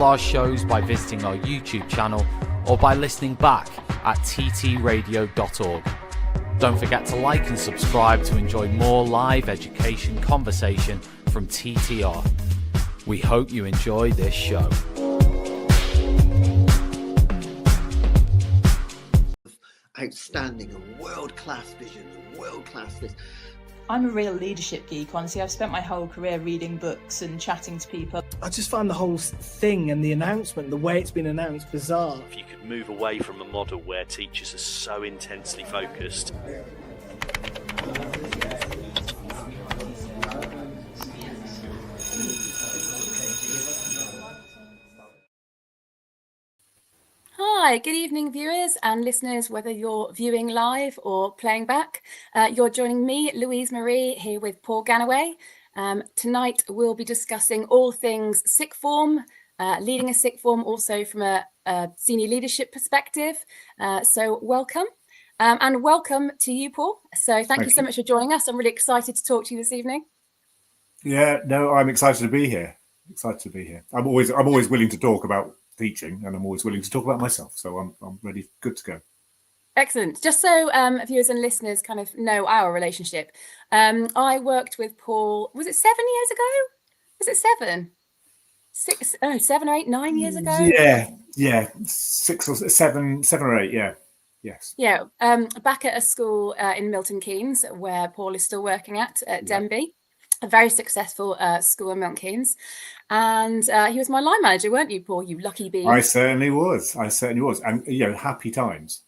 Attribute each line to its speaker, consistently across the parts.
Speaker 1: our shows by visiting our YouTube channel or by listening back at ttradio.org. Don't forget to like and subscribe to enjoy more live education conversation from TTR. We hope you enjoy this show.
Speaker 2: Outstanding and world-class vision and world-class this.
Speaker 3: I'm a real leadership geek, honestly. I've spent my whole career reading books and chatting to people.
Speaker 4: I just find the whole thing and the announcement, the way it's been announced, bizarre.
Speaker 5: If you could move away from a model where teachers are so intensely focused.
Speaker 6: Hi, good evening viewers and listeners, whether you're viewing live or playing back. You're joining me, Louise Marie, here with Paul Gannaway. Tonight we'll be discussing all things sixth form, leading a sixth form also from a senior leadership perspective. So welcome. And welcome to you, Paul. So thank you so much for joining us. I'm really excited to talk to you this evening.
Speaker 7: Yeah, no, I'm excited to be here. I'm always willing to talk about teaching, and I'm always willing to talk about myself. So I'm ready, good to go.
Speaker 6: Excellent. Just so viewers and listeners kind of know our relationship. I worked with Paul, was it 7 years ago? Was it 7? 6, 7 or 8, 9 years ago?
Speaker 7: Yeah. 6 or 7 or 8, yeah. Yes.
Speaker 6: Yeah, back at a school in Milton Keynes, where Paul is still working at Denby, a very successful school in Milton Keynes. And he was my line manager, weren't you, Paul? You lucky bee.
Speaker 7: I certainly was. And, happy times.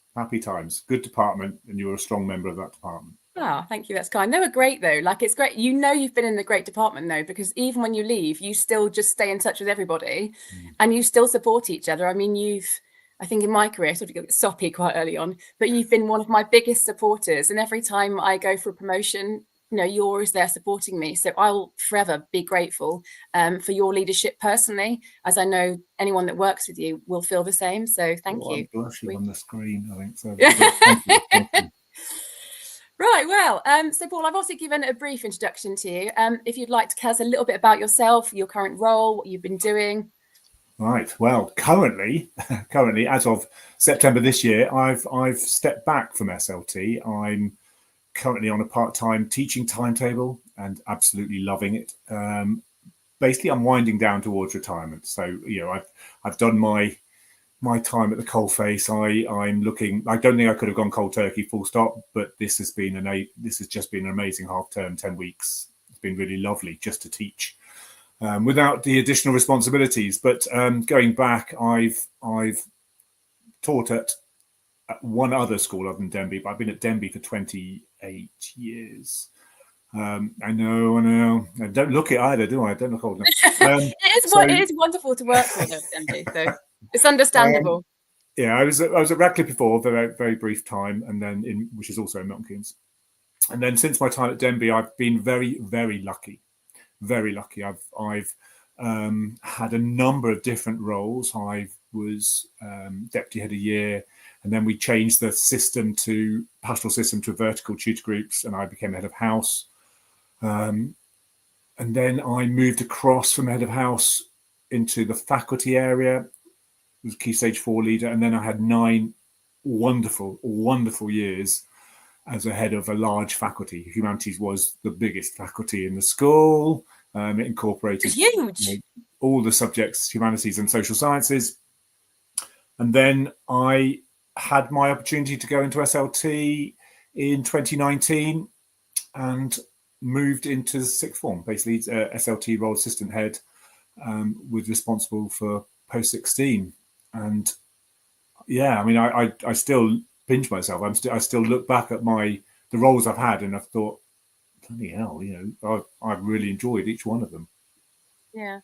Speaker 7: Good department, and you were a strong member of that department.
Speaker 6: Oh, thank you. That's kind. They were great, though. Like, it's great. You know, you've been in the great department, though, because even when you leave, you still just stay in touch with everybody and you still support each other. I mean, I think in my career, I sort of got soppy quite early on, but you've been one of my biggest supporters. And every time I go for a promotion, you're always there supporting me. So I'll forever be grateful for your leadership personally, as I know anyone that works with you will feel the same. So thank you.
Speaker 7: I'm blushing on the screen, I think so. Thank you.
Speaker 6: Right, well, so Paul, I've also given a brief introduction to you. If you'd like to tell us a little bit about yourself, your current role, what you've been doing.
Speaker 7: Right. Well, currently, as of September this year, I've stepped back from SLT. I'm currently on a part-time teaching timetable and absolutely loving it. Basically, I'm winding down towards retirement. So, I've done my time at the coalface. I'm looking. I don't think I could have gone cold turkey, full stop. But this has just been an amazing half term, 10 weeks. It's been really lovely just to teach. Without the additional responsibilities, but going back, I've taught at one other school other than Denby, but I've been at Denby for 28 years. I know. I don't look it either, do I? I don't look old enough.
Speaker 6: It is wonderful to work with at Denby, so it's understandable.
Speaker 7: I was at Radcliffe before, a very, very brief time, and then which is also in Milton Keynes. And then since my time at Denby, I've been very, very lucky. Very lucky. I've had a number of different roles. I was deputy head a year, and then we changed the pastoral system to vertical tutor groups, and I became head of house. And then I moved across from head of house into the faculty area, was Key Stage 4 leader, and then I had 9 wonderful, wonderful years as a head of a large faculty. Humanities was the biggest faculty in the school. It incorporated all the subjects, humanities and social sciences. And then I had my opportunity to go into SLT in 2019 and moved into sixth form, basically SLT role assistant head, was responsible for post 16. And I still pinch myself. I still look back at the roles I've had, and I've thought, bloody hell, I've really enjoyed each one of them.
Speaker 6: Yeah.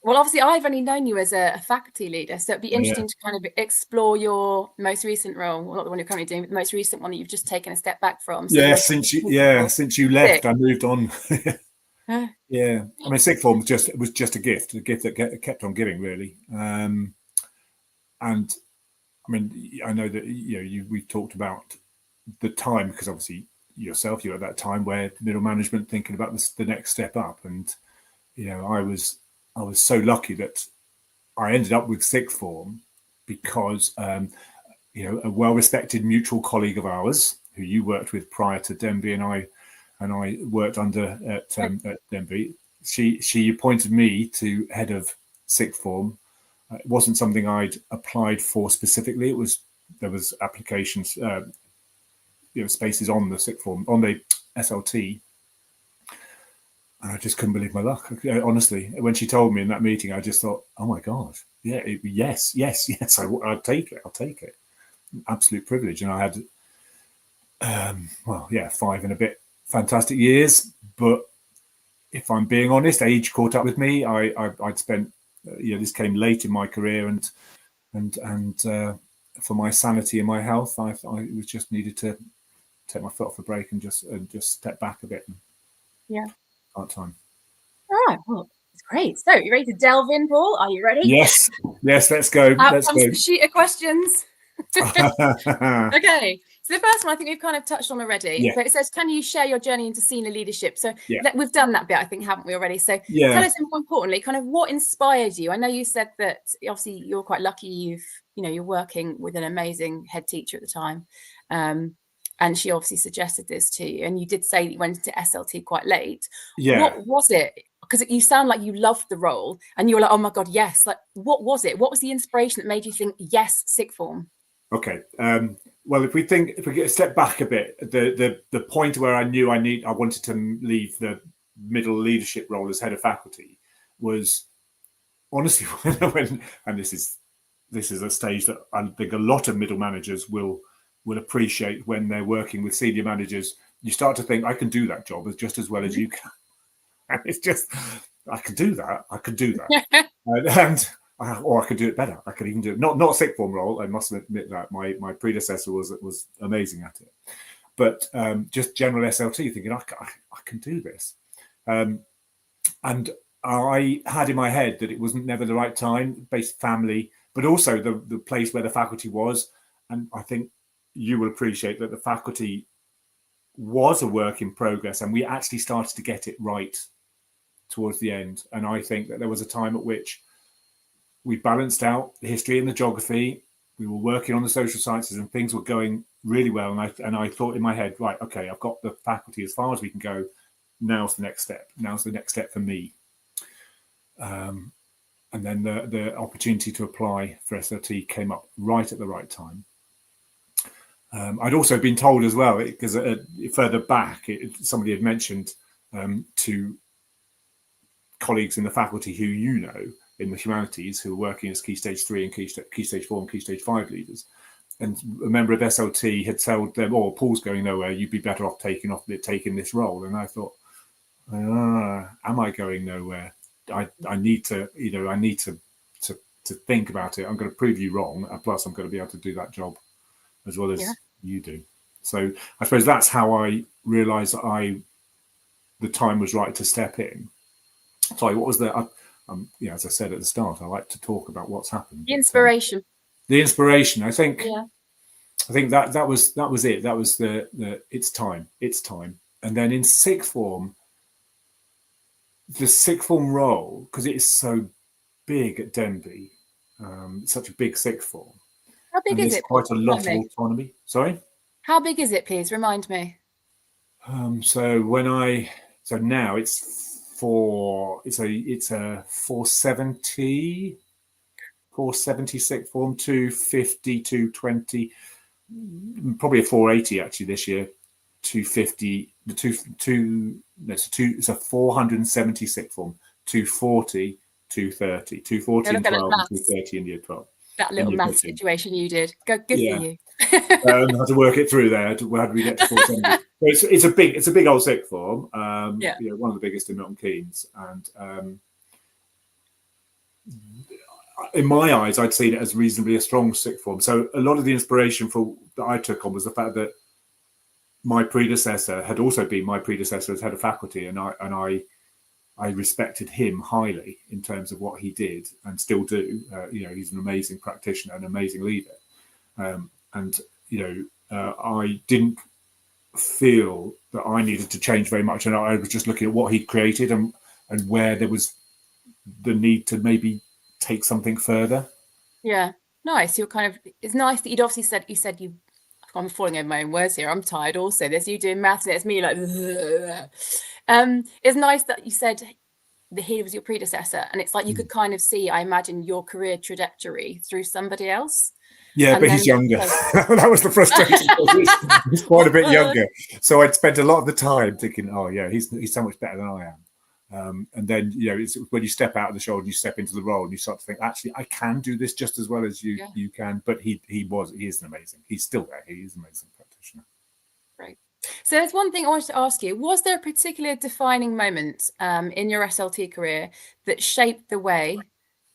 Speaker 6: Well, obviously, I've only known you as a faculty leader, so it'd be interesting to kind of explore your most recent role, well, not the one you're currently doing, but the most recent one that you've just taken a step back from. So
Speaker 7: since you left, I moved on. Yeah, I mean, sixth form was just a gift that kept on giving, really. And I mean, I know that we've talked about the time, because obviously yourself, you're at that time where middle management thinking about the next step up, and I was so lucky that I ended up with sixth form because a well-respected mutual colleague of ours who you worked with prior to Denby and I worked under at Denby. She appointed me to head of sixth form. It wasn't something I'd applied for specifically. There was applications, spaces on the sixth form, on the SLT. And I just couldn't believe my luck. Honestly, when she told me in that meeting, I just thought, oh my God, yes. I'll take it. Absolute privilege. And I had, 5 and a bit fantastic years. But if I'm being honest, age caught up with me. I'd spent, this came late in my career, and for my sanity and my health, I was just needed to take my foot off the brake and just step back a bit.
Speaker 6: Yeah.
Speaker 7: Part-time.
Speaker 6: All right. Well, it's great. So, you ready to delve in, Paul? Are you ready?
Speaker 7: Yes. Let's go.
Speaker 6: Out comes the sheet of questions. Okay. So the first one I think we've kind of touched on already.
Speaker 7: Yeah.
Speaker 6: But it says, can you share your journey into senior leadership? So we've done that bit, I think, haven't we already? So tell us, more importantly, kind of what inspired you? I know you said that obviously you're quite lucky. You're working with an amazing head teacher at the time. And she obviously suggested this to you. And you did say that you went into SLT quite late.
Speaker 7: Yeah.
Speaker 6: What was it? Because you sound like you loved the role and you were like, oh my God, yes. Like, what was it? What was the inspiration that made you think, yes, sixth form?
Speaker 7: Okay. Well, if we get a step back a bit, the point where I knew I wanted to leave the middle leadership role as head of faculty was honestly when and this is a stage that I think a lot of middle managers will appreciate when they're working with senior managers. You start to think, I can do that job just as well as you can. And it's just, I could do that. Or I could do it better. I could even do it. Not sixth form role. I must admit that my predecessor was amazing at it. But just general SLT, thinking I can do this. And I had in my head that it wasn't never the right time, based family, but also the place where the faculty was. And I think you will appreciate that the faculty was a work in progress, and we actually started to get it right towards the end. And I think that there was a time at which we balanced out the history and the geography. We were working on the social sciences, and things were going really well. And I thought in my head, right, okay, I've got the faculty as far as we can go. Now's the next step. Now's the next step for me. And then the opportunity to apply for SLT came up right at the right time. I'd also been told as well, because further back, somebody had mentioned to colleagues in the faculty who in the humanities who were working as Key Stage 3 and Key Stage 4 and Key Stage 5 leaders. And a member of SLT had told them, oh, Paul's going nowhere, you'd be better off taking this role. And I thought, am I going nowhere? I need to think about it. I'm going to prove you wrong. Plus, I'm going to be able to do that job as well as you do. So I suppose that's how I realised that the time was right to step in. Sorry, what was that? As I said at the start, I like to talk about what's happened.
Speaker 6: The inspiration.
Speaker 7: The inspiration. I think that was it. That was the it's time. And then in sixth form, the sixth form role, because it is so big at Denby, such a big sixth form.
Speaker 6: How big is it?
Speaker 7: Quite a lot of autonomy. Sorry?
Speaker 6: How big is it, please? Remind me.
Speaker 7: So now it's it's a 470 sixth form, 250, 220, probably a 480 actually this year, 250, it's a 470 sixth form, 240, 230, 240 in 12 and 230 in year 12.
Speaker 6: That little math situation you did. Good for you.
Speaker 7: I had to work it through there. How did we get to 470? So it's a big old sixth form. One of the biggest in Milton Keynes, and in my eyes, I'd seen it as reasonably a strong sixth form. So a lot of the inspiration that I took on was the fact that my predecessor had also been my predecessor as head of faculty, and I respected him highly in terms of what he did and still do. He's an amazing practitioner, an amazing leader. I didn't feel that I needed to change very much. And I was just looking at what he'd created and where there was the need to maybe take something further.
Speaker 6: Yeah, nice. You're kind of. It's nice that you'd obviously said you. I'm falling over my own words here. I'm tired. Also, there's you doing maths, and it's me like. It's nice that you said that he was your predecessor, and it's like you could kind of see, I imagine, your career trajectory through somebody else.
Speaker 7: Yeah,
Speaker 6: And
Speaker 7: but
Speaker 6: then
Speaker 7: he's younger. That was the frustration. He's quite a bit younger. So I'd spent a lot of the time thinking, oh, yeah, he's so much better than I am. And then, you know, it's when you step out of the shoulder and you step into the role and you start to think, actually, I can do this just as well as you can. But he is an amazing. He's still there. He is an amazing practitioner.
Speaker 6: Right. So there's one thing I wanted to ask you. Was there a particular defining moment in your SLT career that shaped the way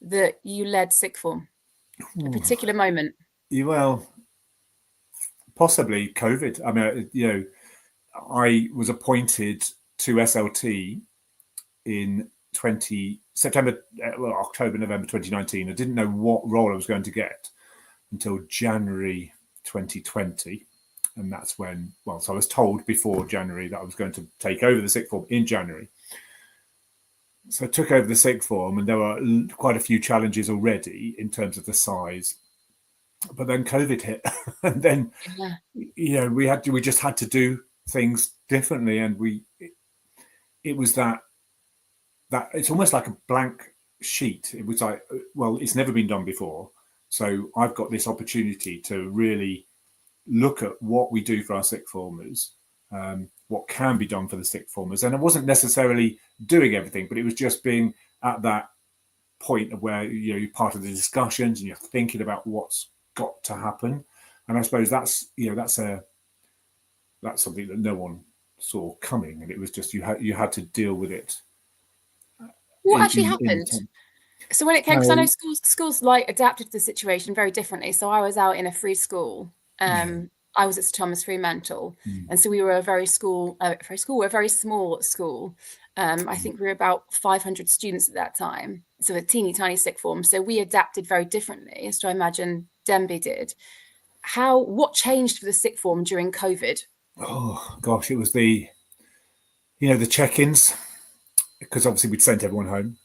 Speaker 6: that you led sixth form? A particular moment?
Speaker 7: Well, possibly COVID. I mean, you know, I was appointed to SLT in October, November 2019. I didn't know what role I was going to get until January 2020. And that's when, so I was told before January that I was going to take over the sixth form in January. So I took over the sixth form, and there were quite a few challenges already in terms of the size. But then COVID hit, and then you know we just had to do things differently, and it was that it's almost like a blank sheet. It was like, well, it's never been done before, so I've got this opportunity to really look at what we do for our sixth formers, what can be done for the sixth formers, and I wasn't necessarily doing everything, but it was just being at that point of where you're part of the discussions and you're thinking about what's got to happen. And I suppose that's something that no one saw coming, and it was just you had to deal with it.
Speaker 6: What actually happened? So when it came, because I know schools like adapted to the situation very differently. So I was out in a free school. I was at Sir Thomas Fremantle, and so we were a very small school. I think we were about 500 students at that time, so a teeny tiny sixth form. So we adapted very differently, as I imagine Denby did. What changed for the sixth form during COVID?
Speaker 7: Oh gosh, it was the check-ins, because obviously we'd sent everyone home.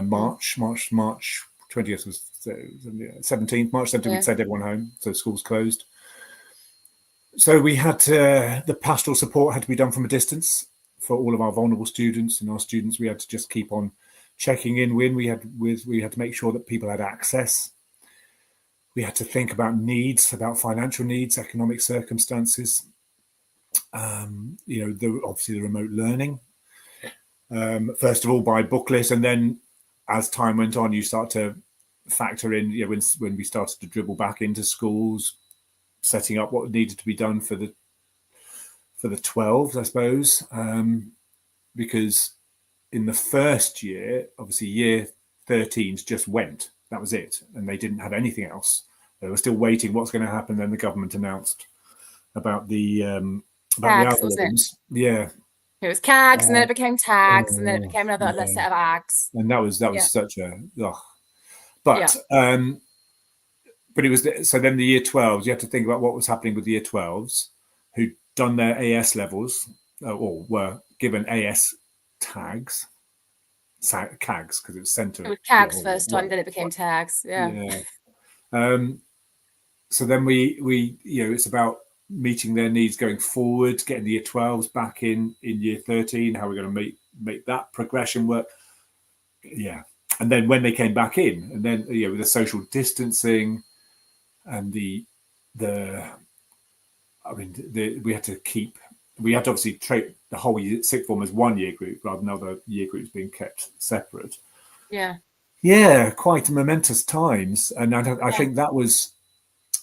Speaker 7: March 20th was 17th, March 17th, we'd sent everyone home, so schools closed. So we had the pastoral support had to be done from a distance for all of our vulnerable students, and our students we had to just keep on checking in with. We had to make sure that people had access. We had to think about needs, about financial needs, economic circumstances. Obviously the remote learning. First of all by booklet, and then as time went on, you start to factor in. When we started to dribble back into schools, setting up what needed to be done for the 12s, I suppose, because in the first year, obviously year 13s just went. That was it, and they didn't have anything else. They were still waiting. What's going to happen? Then the government announced about the algorithms. Yeah,
Speaker 6: it was CAGs, and then it became tags, and then it became another set of AGs.
Speaker 7: And that was such a. But it was so. Then the year 12s, you had to think about what was happening with the year 12s who'd done their AS levels or were given AS tags. CAGs, because it was centre.
Speaker 6: It was CAGs first time, then it became tags. Yeah.
Speaker 7: So then we it's about meeting their needs going forward, getting the year 12s back in year 13. How we're going to make that progression work. Yeah, and then when they came back in, and then with the social distancing and we had to obviously treat the whole sixth form as one year group rather than other year groups being kept separate. Yeah, quite momentous times, and I think that was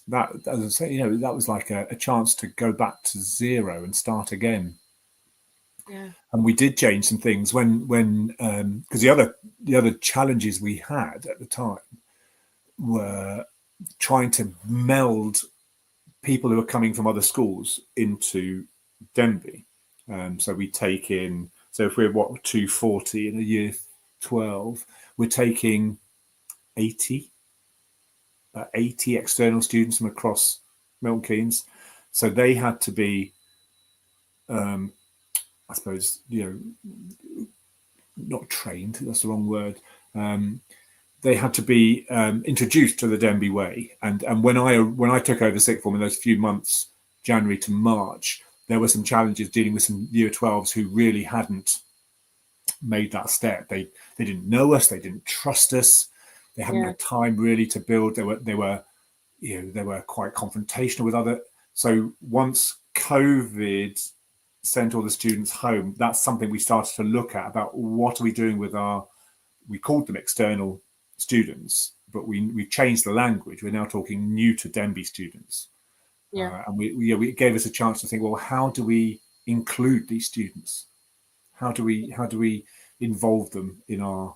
Speaker 7: that. As I say, that was like a chance to go back to zero and start again.
Speaker 6: Yeah,
Speaker 7: and we did change some things when because the other challenges we had at the time were trying to meld people who are coming from other schools into Denby. So we take in, so if we're 240 in a year 12, we're taking 80 external students from across Milton Keynes. So they had to be, I suppose, not trained, that's the wrong word. they had to be introduced to the Denby way. And when I took over sixth form in those few months, January to March, there were some challenges dealing with some year 12s who really hadn't made that step. They didn't know us, they didn't trust us, they hadn't had time really to build. They were quite confrontational with other. So once COVID sent all the students home, that's something we started to look at about what are we doing with we called them external students, but we changed the language. We're now talking new to Denby students. And we gave us a chance to think, well, how do we include these students? How do we involve them in our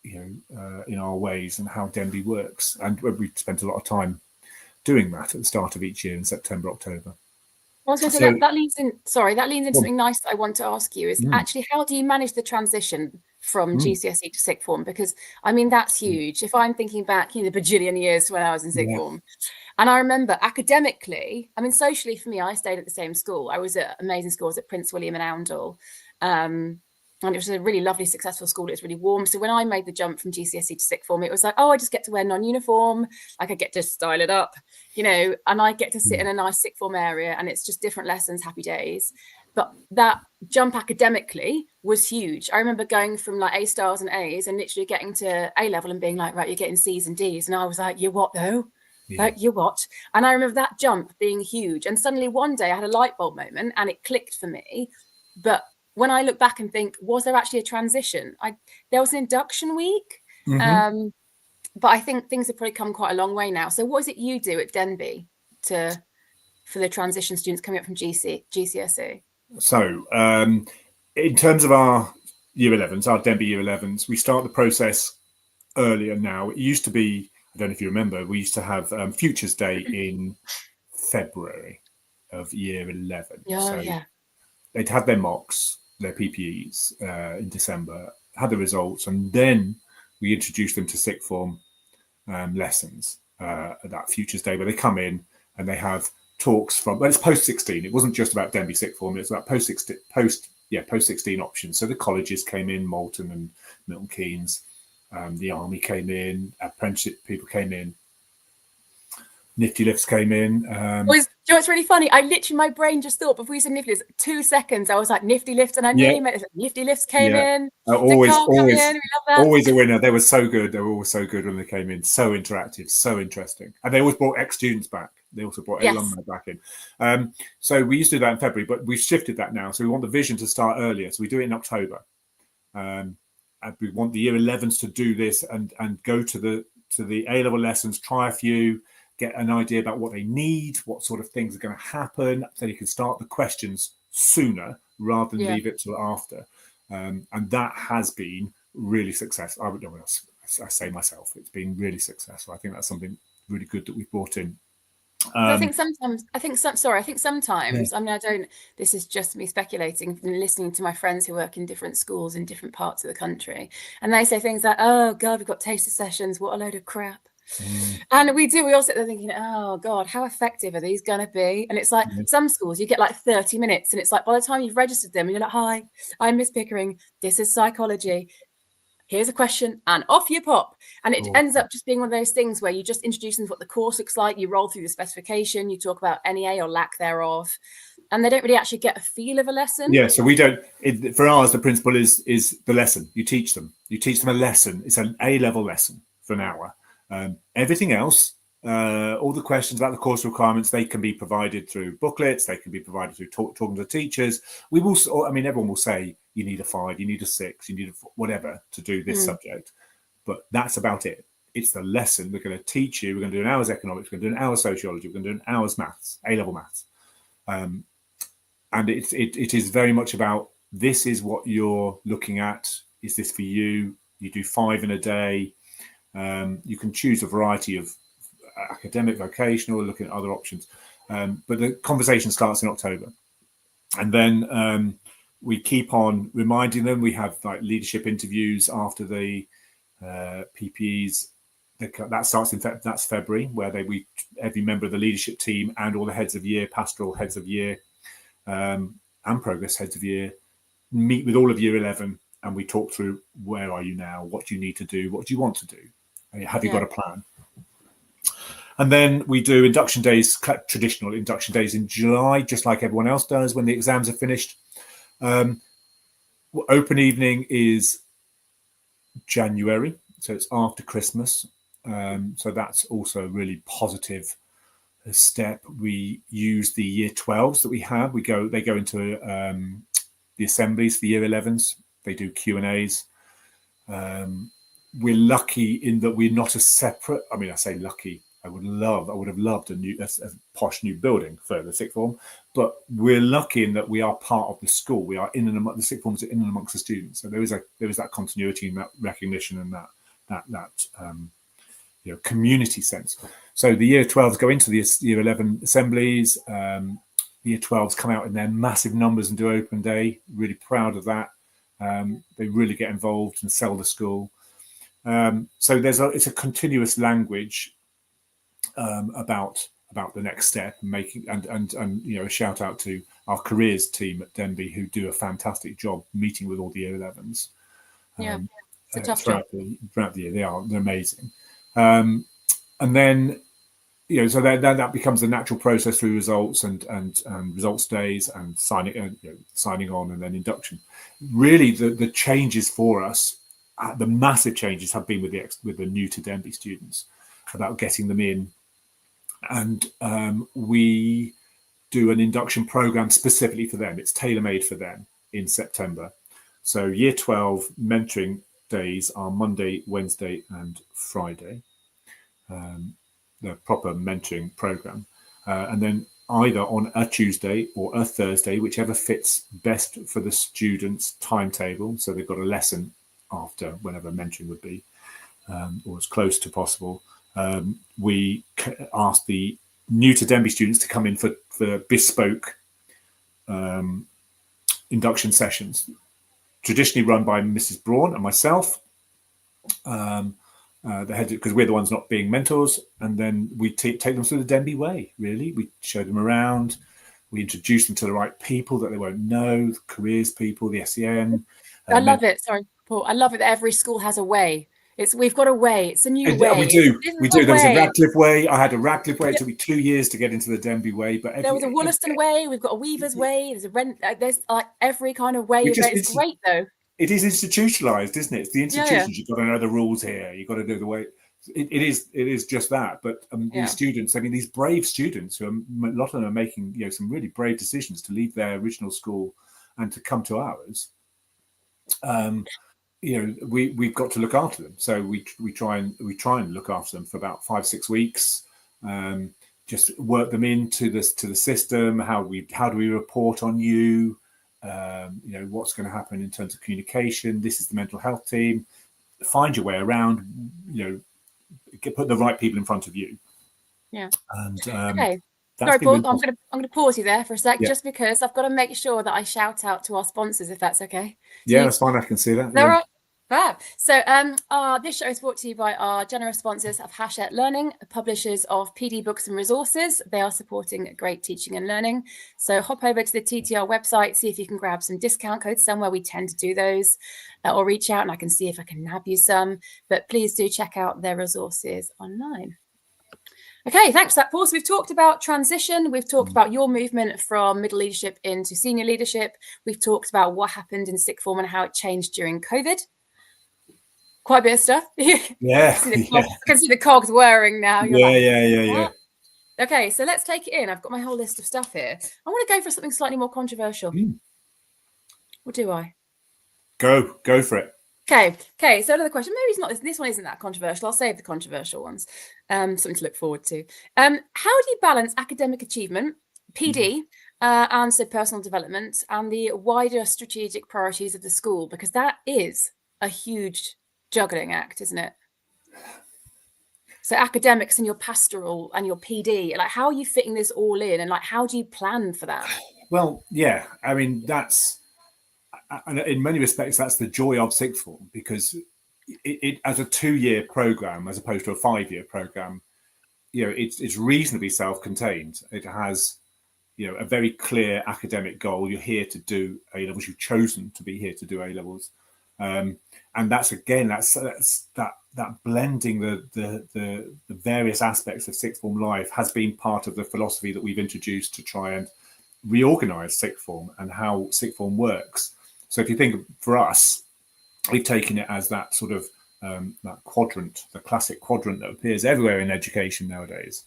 Speaker 7: in our ways and how Denby works? And we spent a lot of time doing that at the start of each year in September, October.
Speaker 6: I was going to say that leads in. Sorry, that leads into something nice that I want to ask you. Is actually, how do you manage the transition from GCSE to sixth form? Because I mean, that's huge. If I'm thinking back, the bajillion years when I was in sixth form, and I remember academically, I mean, socially for me, I stayed at the same school. I was at amazing schools at Prince William and Oundle. And it was a really lovely, successful school. It was really warm. So when I made the jump from GCSE to sixth form, it was like, oh, I just get to wear non-uniform. Like I get to style it up, and I get to sit in a nice sixth form area, and it's just different lessons, happy days. But that jump academically was huge. I remember going from like A stars and A's and literally getting to A level and being like, right, you're getting C's and D's. And I was like, you what though? Like, you what? And I remember that jump being huge. And suddenly one day I had a light bulb moment and it clicked for me. But when I look back and think, was there actually a transition? There was an induction week, but I think things have probably come quite a long way now. So what is it you do at Denby for the transition students coming up from GCSE?
Speaker 7: So in terms of our year 11s, our Denby year 11s, we start the process earlier now. It used to be, I don't know if you remember, we used to have Futures Day in February of year 11. They'd had their mocks, their PPEs in December, had the results, and then we introduced them to sixth form lessons at that Futures Day, where they come in and they have talks from, well, it's post 16. It wasn't just about Denby sixth form, it's about post 16 options. So the colleges came in, Moulton and Milton Keynes, the army came in, apprenticeship people came in, Nifty Lifts came in.
Speaker 6: It's really funny. I literally, my brain just thought before you said Nifty Lifts, 2 seconds, I was like, Nifty Lifts, and I nearly meant it. Nifty Lifts came in.
Speaker 7: Always
Speaker 6: a
Speaker 7: winner. They were so good. They were always so good when they came in. So interactive, so interesting. And they always brought ex-students back. They also brought alumni back in. So we used to do that in February, but we've shifted that now. So we want the vision to start earlier. So we do it in October. And we want the year 11s to do this and go to the A-level lessons, try a few, get an idea about what they need, what sort of things are going to happen, so you can start the questions sooner rather than leave it till after. And that has been really successful. I say myself, it's been really successful. I think that's something really good that we've brought in.
Speaker 6: I think sometimes, I mean, this is just me speculating and listening to my friends who work in different schools in different parts of the country. And they say things like, oh God, we've got taster sessions. What a load of crap. And we all sit there thinking, oh God, how effective are these going to be? And it's like some schools, you get like 30 minutes and it's like by the time you've registered them and you're like, hi, I'm Miss Pickering. This is psychology. Here's a question and off you pop. And it ends up just being one of those things where you just introduce them to what the course looks like. You roll through the specification, you talk about NEA or lack thereof, and they don't really actually get a feel of a lesson. Yeah,
Speaker 7: so we don't, for ours, the principle is the lesson. You teach them a lesson. It's an A-level lesson for an hour. Everything else, all the questions about the course requirements, they can be provided through booklets. They can be provided through talking to teachers. We will, everyone will say you need a 5, you need a 6, you need a whatever to do this subject, but that's about it. It's the lesson. We're going to teach you. We're going to do an hour's economics. We're going to do an hour's sociology. We're going to do an hour's maths, A-level maths, and it is very much about this is what you're looking at. Is this for you? You do 5 in a day. You can choose a variety of academic, vocational, looking at other options. But the conversation starts in October. And then we keep on reminding them. We have like leadership interviews after the PPEs. That starts that's February, where every member of the leadership team and all the heads of year, pastoral heads of year, and progress heads of year meet with all of year 11, and we talk through where are you now, what do you need to do, what do you want to do. Have you got a plan? And then we do induction days, traditional induction days in July, just like everyone else does when the exams are finished. Open evening is January, so it's after Christmas. So that's also a really positive step. We use the year 12s that we have. They go into the assemblies for year 11s. They do Q&As. We're lucky in that we're not a separate. I mean, I say lucky. I would have loved a posh new building for the sixth form, but we're lucky in that we are part of the school. We are in and among the sixth forms, are in and amongst the students. So there is that continuity and that recognition and that community sense. So the year 12s go into the year 11 assemblies. The year 12s come out in their massive numbers and do open day. Really proud of that. They really get involved and sell the school. So it's a continuous language about the next step, making and a shout out to our careers team at Denby, who do a fantastic job meeting with all the year 11s.
Speaker 6: It's a tough job.
Speaker 7: Throughout the year, they're amazing. And then so that becomes the natural process through results and results days and signing on and then induction. Really, the changes for us, the massive changes have been with the new to Denby students, about getting them in. And we do an induction program specifically for them. It's tailor-made for them in September. So year 12 mentoring days are Monday, Wednesday and Friday, the proper mentoring program. And then either on a Tuesday or a Thursday, whichever fits best for the students' timetable. So they've got a lesson after whenever mentoring would be, or as close to possible. We ask the new to Denby students to come in for bespoke induction sessions, traditionally run by Mrs. Braun and myself, the head, because we're the ones not being mentors, and then we take them through the Denby way. Really, we show them around, we introduce them to the right people that they won't know, the careers people, the SEN.
Speaker 6: I love it. Sorry, Paul. I love it that every school has a way. We've got a way. It's a new way.
Speaker 7: We do. There was a Radcliffe way. I had a Radcliffe way. It took me 2 years to get into the Denby way, but
Speaker 6: there was a Wollaston way. We've got a Weaver's way. There's like every kind of way. It's great though.
Speaker 7: It is institutionalized, isn't it? It's the institutions. You've got to know the rules here. You've got to do the way. It is just that. But these students, I mean, these brave students who a lot of them are making some really brave decisions to leave their original school and to come to ours. We've got to look after them. So we try and look after them for about 5-6 weeks. Just work them into the system. How do we report on you? What's going to happen in terms of communication. This is the mental health team. Find your way around. Put the right people in front of you.
Speaker 6: Yeah.
Speaker 7: And
Speaker 6: okay. Sorry, Paul. I'm going to pause you there for a sec, just because I've got to make sure that I shout out to our sponsors, if that's okay.
Speaker 7: That's fine. I can see that.
Speaker 6: All right. Fab. So this show is brought to you by our generous sponsors of Hachette Learning, publishers of PD books and resources. They are supporting great teaching and learning. So hop over to the TTR website, see if you can grab some discount codes somewhere. We tend to do those, or reach out and I can see if I can nab you some. But please do check out their resources online. Okay, thanks for that, Paul. So we've talked about transition. We've talked about your movement from middle leadership into senior leadership. We've talked about what happened in sixth form and how it changed during COVID. Quite a bit of stuff.
Speaker 7: Yeah.
Speaker 6: I can see the cogs whirring now.
Speaker 7: Yeah.
Speaker 6: Okay, so let's take it in. I've got my whole list of stuff here. I want to go for something slightly more controversial. Or do I?
Speaker 7: Go for it.
Speaker 6: Okay. So another question. Maybe it's not. This one isn't that controversial. I'll save the controversial ones. Something to look forward to. How do you balance academic achievement, PD, and so personal development, and the wider strategic priorities of the school? Because that is a huge juggling act, isn't it? So academics and your pastoral and your PD, like how are you fitting this all in, and like how do you plan for that?
Speaker 7: Well, yeah, I mean that's in many respects that's the joy of sixth form, because it as a 2-year program as opposed to a 5-year program, it's reasonably self-contained. It has a very clear academic goal. You're here to do A levels. You've chosen to be here to do A levels. And that's that blending the various aspects of sixth form life has been part of the philosophy that we've introduced to try and reorganize sixth form and how sixth form works. So if you think, for us, we've taken it as that sort of that quadrant, the classic quadrant that appears everywhere in education nowadays.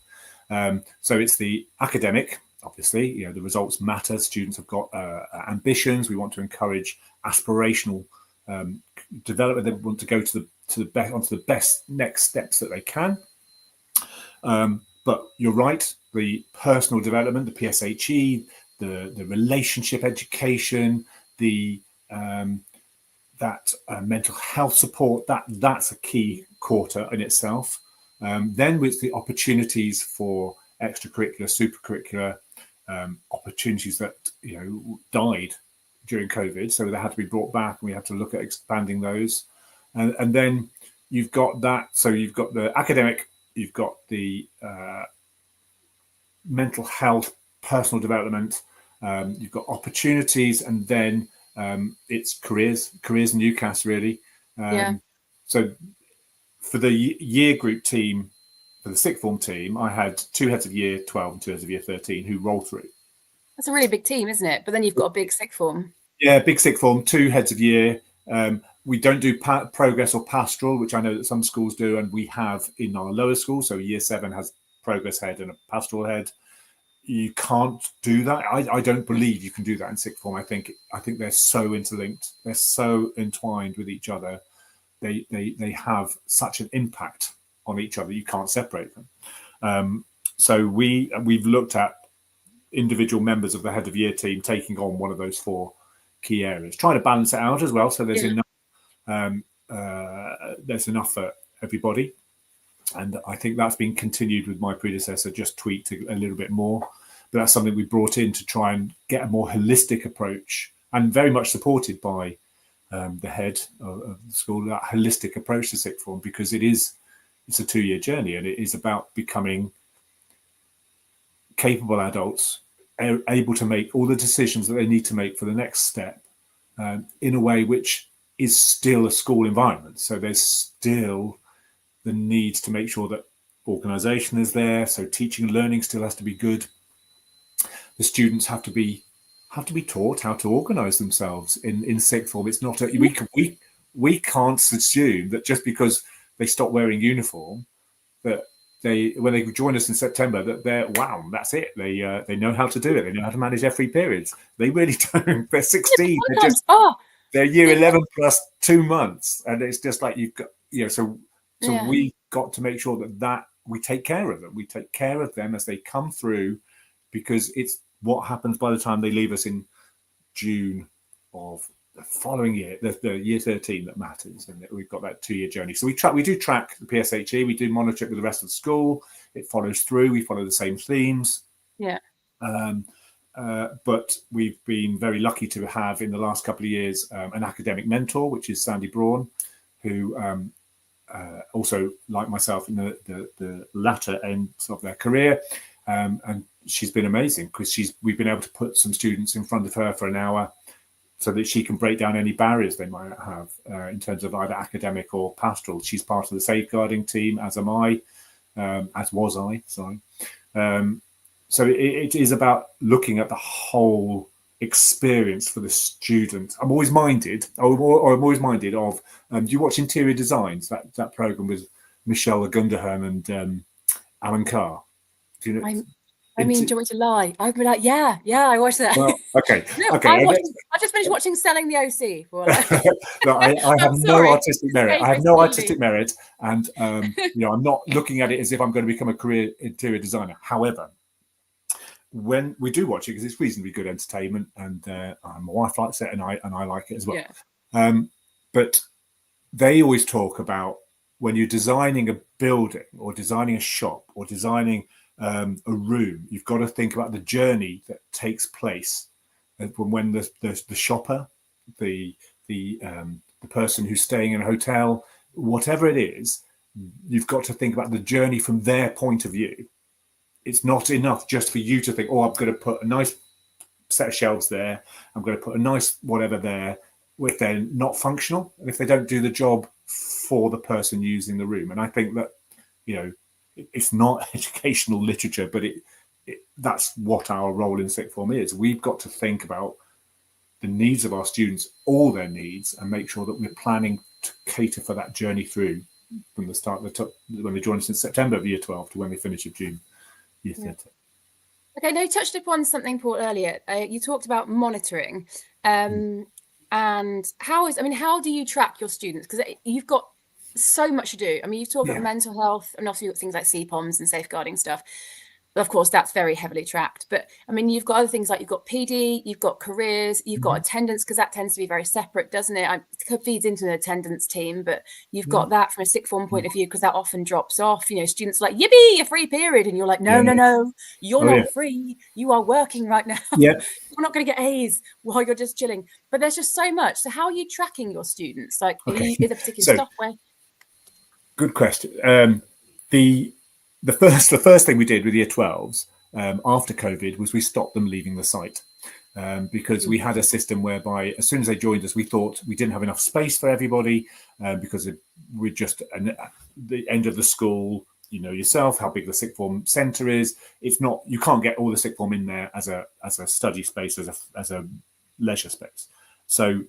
Speaker 7: So it's the academic, obviously, the results matter. Students have got ambitions. We want to encourage aspirational development. They want to go onto the best next steps that they can. But you're right, the personal development, the PSHE, the relationship education, the mental health support, that's a key quarter in itself. Then with the opportunities for extracurricular, supercurricular opportunities that died during COVID, so they had to be brought back, and we had to look at expanding those. And then you've got that. So you've got the academic, you've got the mental health, personal development, you've got opportunities, and then it's careers and UCAS really. So for the year group team, for the sixth form team, I had 2 heads of year 12 and 2 heads of year 13 who rolled through.
Speaker 6: That's a really big team, isn't it? But then you've got a big sixth form. Yeah,
Speaker 7: big sixth form, 2 heads of year. We don't do progress or pastoral, which I know that some schools do, and we have in our lower school. So year 7 has progress head and a pastoral head. You can't do that. I don't believe you can do that in sixth form. I think they're so interlinked. They're so entwined with each other. They have such an impact on each other. You can't separate them. So we've looked at individual members of the head of year team taking on one of those 4 key areas, trying to balance it out as well. So there's enough for everybody. And I think that's been continued with my predecessor, just tweaked a little bit more. But that's something we brought in to try and get a more holistic approach, and very much supported by the head of the school, that holistic approach to sixth form, because it's a 2-year journey, and it is about becoming capable adults, able to make all the decisions that they need to make for the next step in a way which is still a school environment. So there's still the need to make sure that organisation is there. So teaching and learning still has to be good. The students have to be taught how to organise themselves in sixth form. It's not we can't assume that just because they stop wearing uniform, that when they join us in September, that that's it. They know how to do it. They know how to manage their free periods. They really don't. They're 16. They're year 11 plus 2 months, and it's just like you've got So we got to make sure that we take care of them. We take care of them as they come through, because it's what happens by the time they leave us in June of the following year, the year 13, that matters. And we've got that 2-year journey. So we do track the PSHE. We do monitor it with the rest of the school. It follows through. We follow the same themes.
Speaker 6: Yeah.
Speaker 7: But we've been very lucky to have in the last couple of years an academic mentor, which is Sandy Braun, who also, like myself, in the latter ends of their career, and she's been amazing, because we've been able to put some students in front of her for an hour so that she can break down any barriers they might have in terms of either academic or pastoral. She's part of the safeguarding team, as am I, as was I, sorry. So it is about looking at the whole experience for the student. I'm always minded of, do you watch Interior Designs, that program with Michelle Gunderham and Alan Carr? Do you know?
Speaker 6: Do you want me to lie? I'd be like, yeah, I watched that.
Speaker 7: Well, okay.
Speaker 6: I just finished watching Selling the OC.
Speaker 7: No, I have no artistic merit. I have no artistic merit, and I'm not looking at it as if I'm going to become a career interior designer. However, when we do watch it, because it's reasonably good entertainment, and my wife likes it, and I like it as well. Yeah. But they always talk about when you're designing a building or designing a shop or designing a room, you've got to think about the journey that takes place from when the shopper, the person who's staying in a hotel, whatever it is, you've got to think about the journey from their point of view. It's not enough just for you to think, I'm going to put a nice set of shelves there, I'm going to put a nice whatever there. if they're not functional and if they don't do the job for the person using the room. And I think that, it's not educational literature, but that's what our role in sixth form is. We've got to think about the needs of our students, all their needs, and make sure that we're planning to cater for that journey through from the start when they join us in September of year 12 to when they finish of June year 13.
Speaker 6: Okay, now you touched upon something, Paul, earlier. You talked about monitoring, and how do you track your students? Because you've got so much to do. I mean, you've talked about mental health, and also you've got things like CPOMs and safeguarding stuff. Of course, that's very heavily tracked. But I mean, you've got other things like you've got PD, you've got careers, you've got attendance, because that tends to be very separate, doesn't it? It feeds into an attendance team, but you've got that from a sixth form point of view, because that often drops off. Students are like, yippee, a free period. And you're like, no, you're not free. You are working right now.
Speaker 7: Yeah.
Speaker 6: You're not going to get A's while you're just chilling. But there's just so much. So how are you tracking your students? Like, is there particular software?
Speaker 7: Good question. The first thing we did with year 12s after COVID was we stopped them leaving the site because we had a system whereby as soon as they joined us, we thought we didn't have enough space for everybody because we're just the end of the school. You know yourself how big the sixth form centre is. It's not, you can't get all the sixth form in there as a study space, as a leisure space. So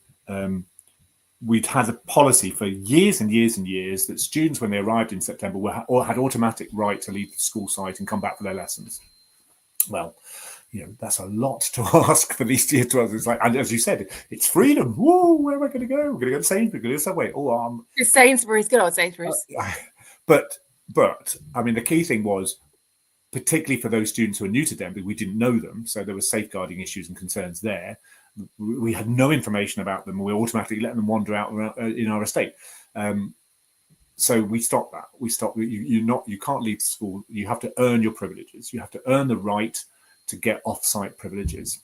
Speaker 7: we'd had a policy for years and years and years that students, when they arrived in September, had automatic right to leave the school site and come back for their lessons. Well, that's a lot to ask for these year 12s. It's like, and as you said, it's freedom. Whoa, where am I going to go? We're going to go to Sainsbury's, we're going to go Subway.
Speaker 6: Sainsbury's, good old Sainsbury's.
Speaker 7: But I mean, the key thing was, particularly for those students who are new to Denby, we didn't know them, so there were safeguarding issues and concerns there. We had no information about them. We automatically let them wander out in our estate. So we stopped that. We stopped. You can't leave school. You have to earn your privileges. You have to earn the right to get off-site privileges.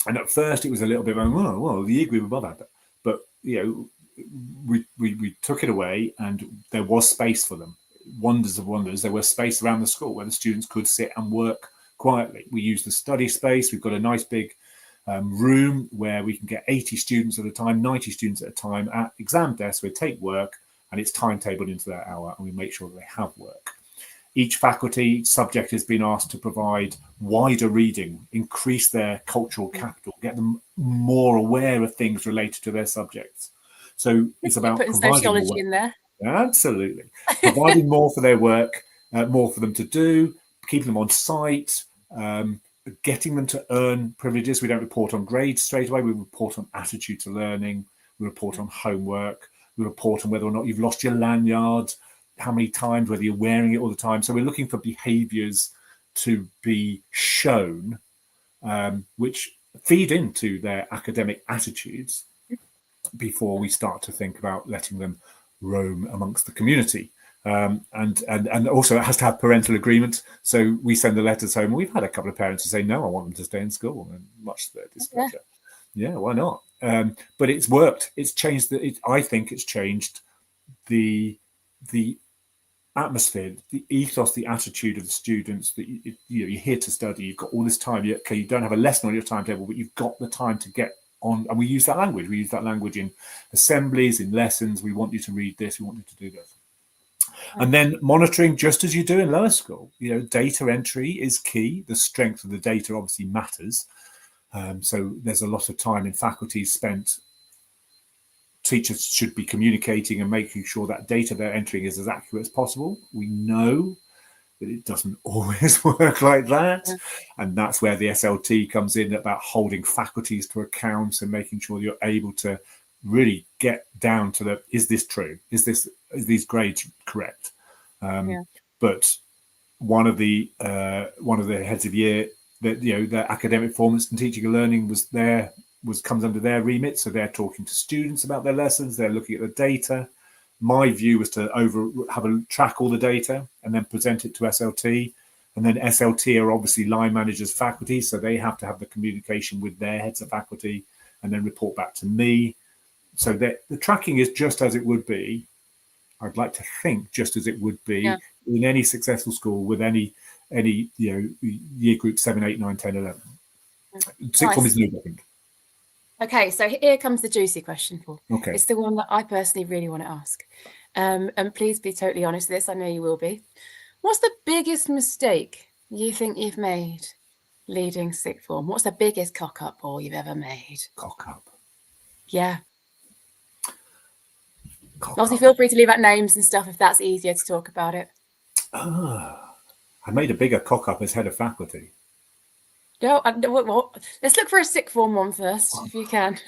Speaker 7: And at first, it was a little bit like, well, the year group above that. But we took it away, and there was space for them. Wonders of wonders. There was space around the school where the students could sit and work quietly. We used the study space. We've got a nice big room where we can get 80 students at a time, 90 students at a time at exam desks. We take work and it's timetabled into that hour, and we make sure that they have work. Each faculty subject has been asked to provide wider reading, increase their cultural capital, get them more aware of things related to their subjects. So it's about
Speaker 6: putting sociology in there.
Speaker 7: Absolutely. Providing more for their work, more for them to do, keeping them on site, getting them to earn privileges. We don't report on grades straight away. We report on attitude to learning. We report on homework. We report on whether or not you've lost your lanyard, how many times, whether you're wearing it all the time. So we're looking for behaviours to be shown, which feed into their academic attitudes before we start to think about letting them roam amongst the community. And also it has to have parental agreement. So we send the letters home, and we've had a couple of parents who say, no, I want them to stay in school, and much to their displeasure. Yeah, why not? But it's worked. It's changed. I think it's changed the atmosphere, the ethos, the attitude of the students. That you're here to study. You've got all this time. You don't have a lesson on your timetable, but you've got the time to get on. And we use that language. We use that language in assemblies, in lessons. We want you to read this. We want you to do this. And then monitoring, just as you do in lower school. Data entry is key. The strength of the data obviously matters. So there's a lot of time in faculty spent. Teachers should be communicating and making sure that data they're entering is as accurate as possible. We know that it doesn't always work like that. And that's where the SLT comes in, about holding faculties to account and making sure you're able to really get down to is this true? Is these grades correct? But one of the heads of year, their academic performance and teaching and learning comes under their remit. So they're talking to students about their lessons. They're looking at the data. My view was to track all the data and then present it to SLT. And then SLT are obviously line managers, faculty, so they have to have the communication with their heads of faculty and then report back to me. So the tracking is just as it would be. I'd like to think just as it would be in any successful school with any year group 7, 8, 9, 10, 11. Sixth form is no different.
Speaker 6: Okay, so here comes the juicy question, Paul.
Speaker 7: Okay.
Speaker 6: It's the one that I personally really want to ask. And please be totally honest with this. I know you will be. What's the biggest mistake you think you've made leading sixth form? What's the biggest cock up, Paul, you've ever made?
Speaker 7: Cock up.
Speaker 6: Yeah.
Speaker 7: Cock
Speaker 6: Obviously,
Speaker 7: up.
Speaker 6: feel free to leave out names and stuff if that's easier to talk about it.
Speaker 7: I made a bigger cock up as head of faculty.
Speaker 6: No, what? Let's look for a sixth form one first, if you can.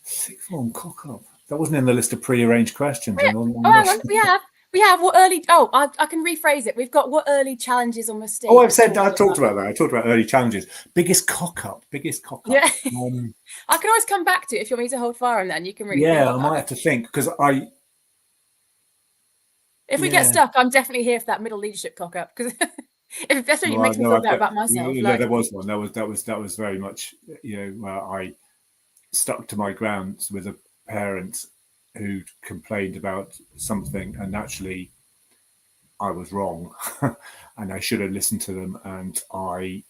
Speaker 7: Sixth form cock up. That wasn't in the list of pre-arranged questions.
Speaker 6: Hang on, we have what early. Oh, I can rephrase it. We've got what early challenges or mistakes.
Speaker 7: Oh, I talked about that. I talked about early challenges. Biggest cock up.
Speaker 6: Yeah. I can always come back to it if you want me to hold fire on that. And you can really.
Speaker 7: Yeah, I might have to think because
Speaker 6: If we get stuck, I'm definitely here for that middle leadership cock up because if that's what makes me feel better about myself.
Speaker 7: Yeah, there was one. That was very much, where I stuck to my grounds with a parent who complained about something, and actually I was wrong, and I should have listened to them, and I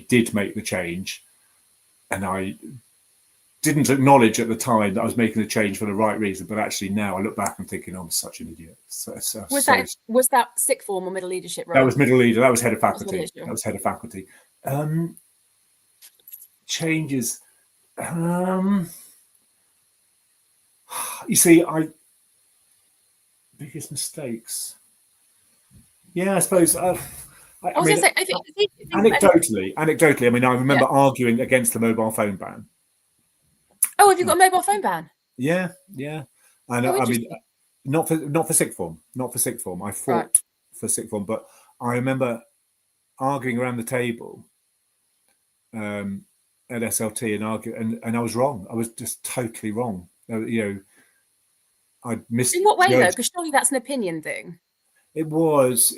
Speaker 7: did make the change, and I didn't acknowledge at the time that I was making the change for the right reason, but actually now I look back and thinking, I'm such an idiot.
Speaker 6: Was that sixth form or middle leadership role?
Speaker 7: That was middle leader. That was head of faculty. That was head of faculty. Changes. You see, biggest mistakes. Yeah, I suppose. Anecdotally, I mean, I remember arguing against the mobile phone ban.
Speaker 6: Oh, have you got a mobile phone ban?
Speaker 7: Yeah. And I mean, not for sixth form. Not for sixth form. I fought for sixth form, but I remember arguing around the table at SLT and arguing, and I was wrong. I was just totally wrong. I missed.
Speaker 6: In what way though? Because surely that's an opinion thing.
Speaker 7: It was,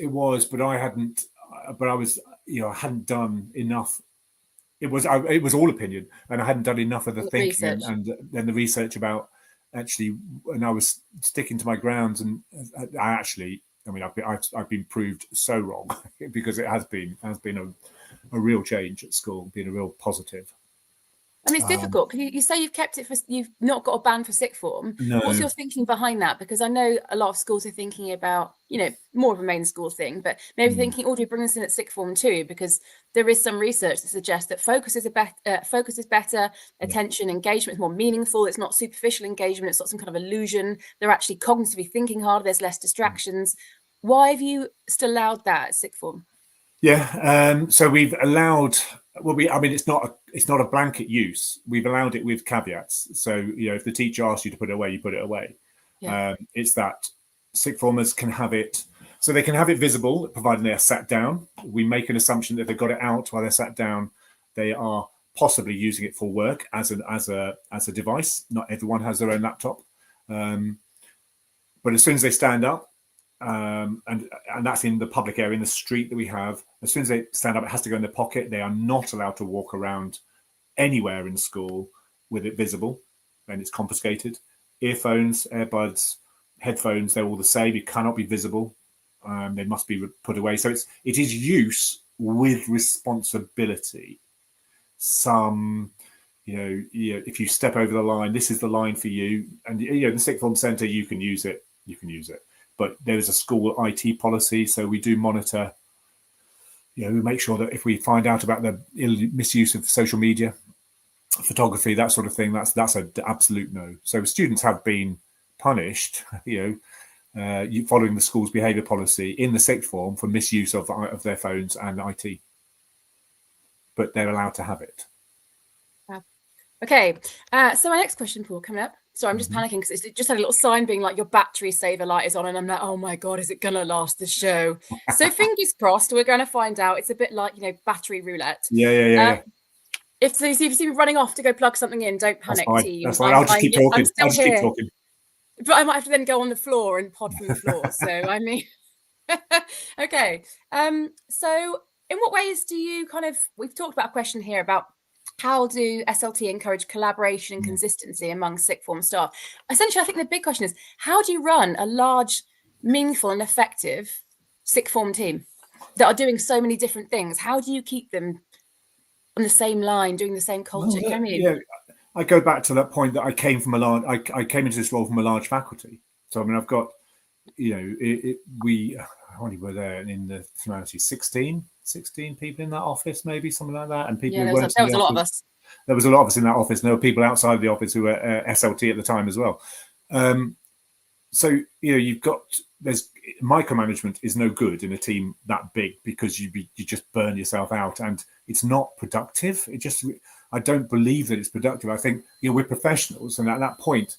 Speaker 7: but I hadn't. But I was, I hadn't done enough. It was all opinion, and I hadn't done enough of the thinking and then the research about actually. And I was sticking to my grounds, and I've been proved so wrong because it has been a real change at school, been a real positive.
Speaker 6: I mean, it's difficult because you say you've not got a ban for sixth form.
Speaker 7: No.
Speaker 6: What's your thinking behind that? Because I know a lot of schools are thinking about, more of a main school thing, but maybe thinking, do we bring this in at sixth form too? Because there is some research that suggests that focus is better, attention, engagement is more meaningful. It's not superficial engagement. It's not some kind of illusion. They're actually cognitively thinking harder. There's less distractions. Why have you still allowed that at sixth form?
Speaker 7: Yeah, so we've allowed. It's not a blanket use. We've allowed it with caveats. So if the teacher asks you to put it away, you put it away. Yeah. It's that sixth formers can have it, so they can have it visible, provided they are sat down. We make an assumption that they've got it out while they're sat down. They are possibly using it for work as a device. Not everyone has their own laptop, but as soon as they stand up. And that's in the public area, in the street that we have. As soon as they stand up, it has to go in their pocket. They are not allowed to walk around anywhere in school with it visible, and it's confiscated. Earphones, earbuds, headphones, they're all the same. It cannot be visible. They must be put away. So it is use with responsibility. Some, if you step over the line, this is the line for you. And the sixth form centre, you can use it. But there is a school IT policy, so we do monitor. We make sure that if we find out about the misuse of social media, photography, that sort of thing, that's an absolute no. So students have been punished, following the school's behaviour policy in the sixth form for misuse of their phones and IT, but they're allowed to have it.
Speaker 6: Okay, so my next question, Paul, coming up. Sorry, I'm just panicking because it just had a little sign being like, your battery saver light is on, and I'm like, oh my God, is it going to last the show? So fingers crossed, we're going to find out. It's a bit like, battery roulette.
Speaker 7: Yeah.
Speaker 6: If you see me running off to go plug something in, don't panic, team.
Speaker 7: That's fine. I'll just keep talking. Keep talking.
Speaker 6: But I might have to then go on the floor and pod from the floor. So, I mean, okay. So in what ways do you we've talked about a question here about how do SLT encourage collaboration and consistency among sixth form staff? Essentially, I think the big question is, how do you run a large, meaningful and effective sixth form team that are doing so many different things? How do you keep them on the same line, doing the same culture?
Speaker 7: I go back to that point that I came from a large. I came into this role from a large faculty. So I mean, I've got, we only were there in the humanities 16 people in that office, maybe something like that, and people
Speaker 6: Yeah,
Speaker 7: who
Speaker 6: there
Speaker 7: weren't.
Speaker 6: was a lot of us.
Speaker 7: There was a lot of us in that office. And there were people outside the office who were SLT at the time as well. So you've got, there's micromanagement is no good in a team that big, because you just burn yourself out and it's not productive. I don't believe that it's productive. I think we're professionals, and at that point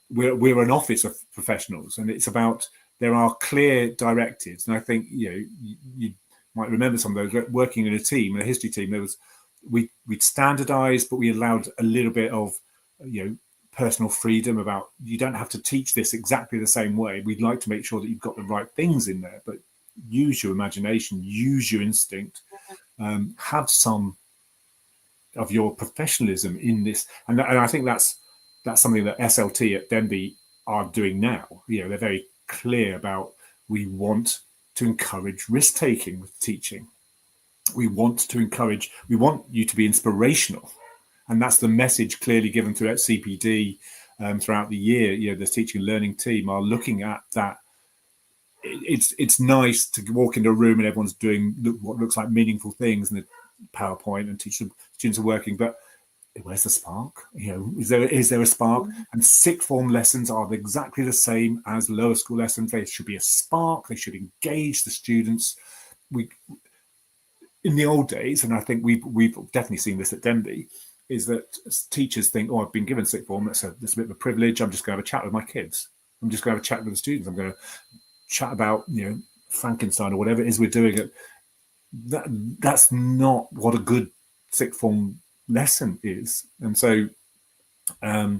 Speaker 7: we're an office of professionals, and it's about, there are clear directives. And I think you might remember some of those. Working in a team, in a history team, there was we'd standardized, but we allowed a little bit of personal freedom about, you don't have to teach this exactly the same way. We'd like to make sure that you've got the right things in there, but use your imagination, use your instinct, have some of your professionalism in this. And I think that's something that SLT at Denby are doing now. They're very clear about, we want to encourage risk-taking with teaching. We want you to be inspirational. And that's the message clearly given throughout CPD throughout the year. The teaching and learning team are looking at that. It's nice to walk into a room and everyone's doing what looks like meaningful things in the PowerPoint, and students are working, but where's the spark? Is there a spark? And sixth form lessons are exactly the same as lower school lessons. There should be a spark. They should engage the students. In the old days, and I think we've definitely seen this at Denby, is that teachers think, I've been given sixth form, that's a bit of a privilege. I'm just going to have a chat with my kids. I'm just going to have a chat with the students. I'm going to chat about Frankenstein or whatever it is we're doing. That's not what a good sixth form lesson is. And so I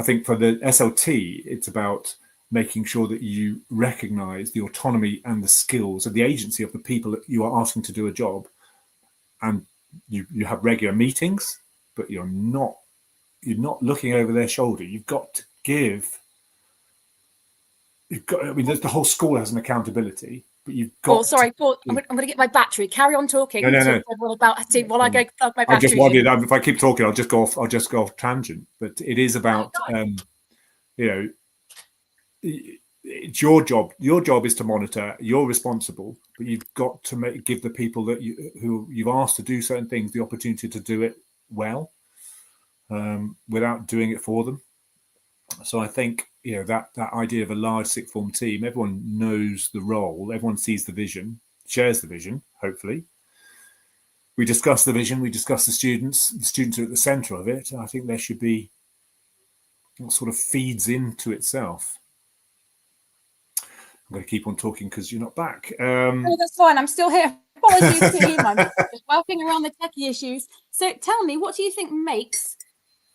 Speaker 7: think for the SLT, it's about making sure that you recognize the autonomy and the skills and the agency of the people that you are asking to do a job. And you have regular meetings, but you're not looking over their shoulder. You've got to give. The whole school has an accountability, but you've got.
Speaker 6: Oh, sorry, Paul. I'm going to get my battery. Carry on talking.
Speaker 7: No.
Speaker 6: While I go plug my battery.
Speaker 7: I just wondered if I keep talking, I'll just go off tangent. But it is about it's your job. Your job is to monitor. You're responsible, but you've got to give the people who you've asked to do certain things the opportunity to do it well, without doing it for them. So I think that idea of a large sixth form team, everyone knows the role, everyone sees the vision, shares the vision. Hopefully, we discuss the vision, we discuss the students. The students are at the centre of it. I think there should be what sort of feeds into itself. I'm going to keep on talking because you're not back.
Speaker 6: No, that's fine. I'm still here. Apologies, team. I'm just working around the techie issues. So tell me, what do you think makes,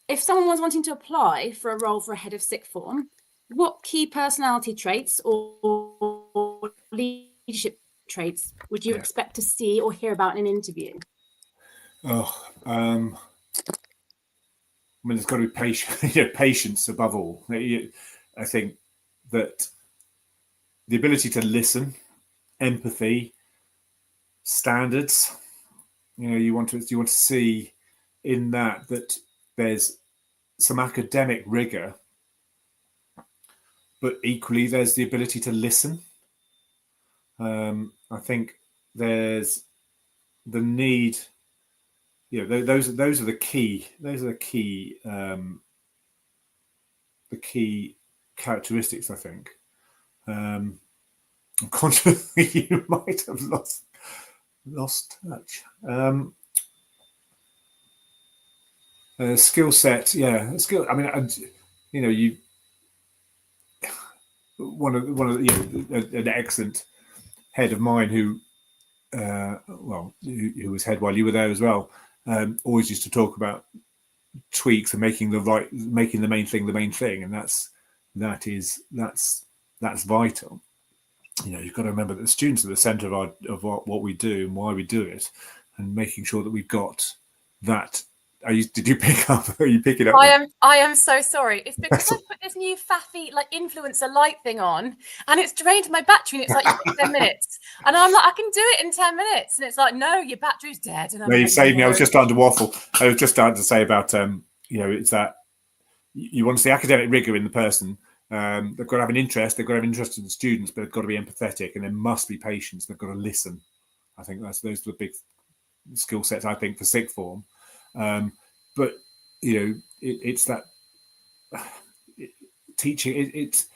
Speaker 6: if someone was wanting to apply for a role for a head of sixth form, what key personality traits or leadership traits would you expect to see or hear about in an interview?
Speaker 7: I mean, there's got to be patience above all. I think that the ability to listen, empathy, standards. You want to see in that there's some academic rigor, but equally there's the ability to listen. I think there's the need. Those are the key. Those are the key characteristics. I think. I'm conscious you might have lost touch. Skill set, skill. I mean, one of an excellent head of mine who was head while you were there as well. Always used to talk about tweaks and making the main thing, and that's vital. You've got to remember that the students are the centre of what we do and why we do it, and making sure that we've got that. Did you pick up? Are you picking up?
Speaker 6: I am so sorry. It's because I put this new faffy influencer light thing on, and it's drained my battery. And it's like, you've got 10 minutes, and I'm like, I can do it in 10 minutes, and it's like, no, your battery's dead. And
Speaker 7: no, you saved me. I was just trying to waffle. I was just starting to say about it's that you want to see academic rigor in the person. They've got to have an interest. They've got to have an interest in the students, but they've got to be empathetic, and there must be patience. They've got to listen. I think those are the big skill sets, I think, for sixth form. But it's that teaching. It's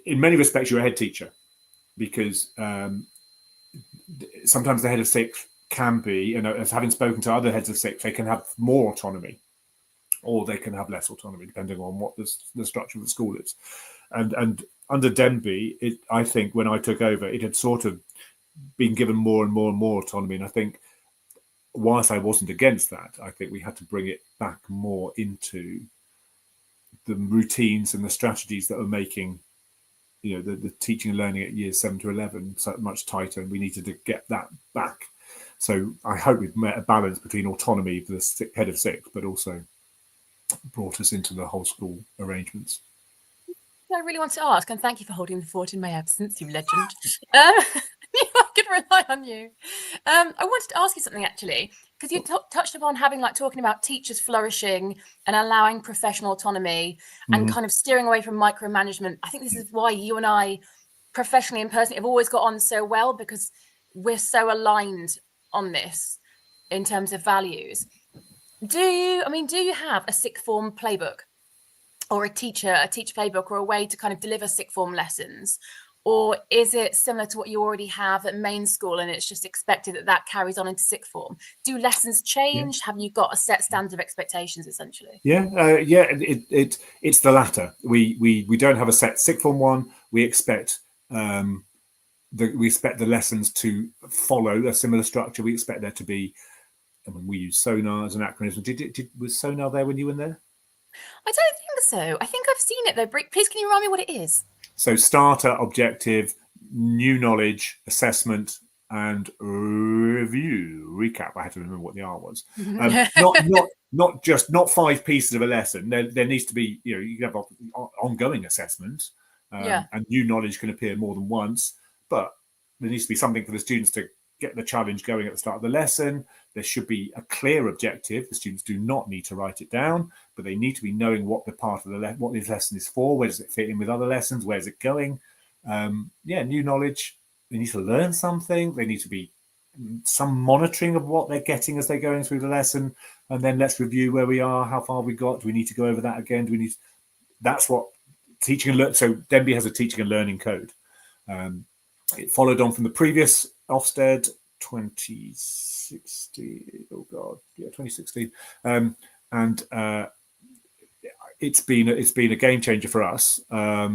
Speaker 7: in many respects you're a head teacher, because sometimes the head of sixth can be, as having spoken to other heads of sixth, they can have more autonomy, or they can have less autonomy depending on what the structure of the school is. And under Denby, I think when I took over, it had sort of been given more and more and more autonomy. And I think, whilst I wasn't against that, I think we had to bring it back more into the routines and the strategies that are making, the teaching and learning at years 7 to 11 so much tighter, and we needed to get that back. So I hope we've met a balance between autonomy for the head of sixth, but also brought us into the whole school arrangements.
Speaker 6: I really want to ask, and thank you for holding the fort in my absence, you legend. I could rely on you. I wanted to ask you something, actually, because you touched upon talking about teachers flourishing and allowing professional autonomy and kind of steering away from micromanagement. I think this is why you and I, professionally and personally, have always got on so well, because we're so aligned on this in terms of values. Do you have a sixth form playbook, or a teacher playbook, or a way to kind of deliver sixth form lessons? Or is it similar to what you already have at main school, and it's just expected that carries on into sixth form? Do lessons change? Yeah. Have you got a set standard of expectations, essentially?
Speaker 7: It's the latter. We don't have a set sixth form one. We expect the lessons to follow a similar structure. We expect there to be. We use sonar as an acronym. Was sonar there when you were there?
Speaker 6: I don't think so. I think I've seen it though. Please, can you remind me what it is? So
Speaker 7: starter, objective, new knowledge, assessment, and recap. I had to remember what the R was. Not 5 pieces of a lesson. There needs to be, you can have ongoing assessment, and new knowledge can appear more than once. But there needs to be something for the students to get the challenge going at the start of the lesson. There should be a clear objective. The students do not need to write it down, but they need to be knowing what the part of what this lesson is for. Where does it fit in with other lessons? Where is it going? New knowledge. They need to learn something. They need to be some monitoring of what they're getting as they're going through the lesson. And then let's review where we are, how far we got. Do we need to go over that again? That's what teaching and learning. So Denby has a teaching and learning code. It followed on from the previous Ofsted 2016. 2016. And it's been a game changer for us. But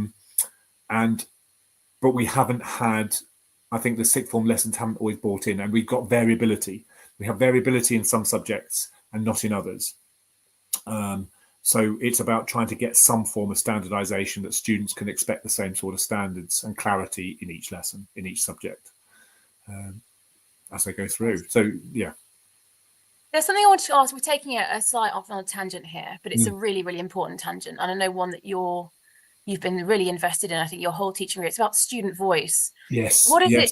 Speaker 7: we haven't had. I think the sixth form lessons haven't always brought in, and we've got variability. We have variability in some subjects and not in others. So it's about trying to get some form of standardization that students can expect the same sort of standards and clarity in each lesson, in each subject, as they go through. So, yeah.
Speaker 6: There's something I wanted to ask. We're taking a slight off on a tangent here, but it's a really, really important tangent. And I know one that you've been really invested in, I think, your whole teaching career. It's about student voice.
Speaker 7: Yes.
Speaker 6: What is it?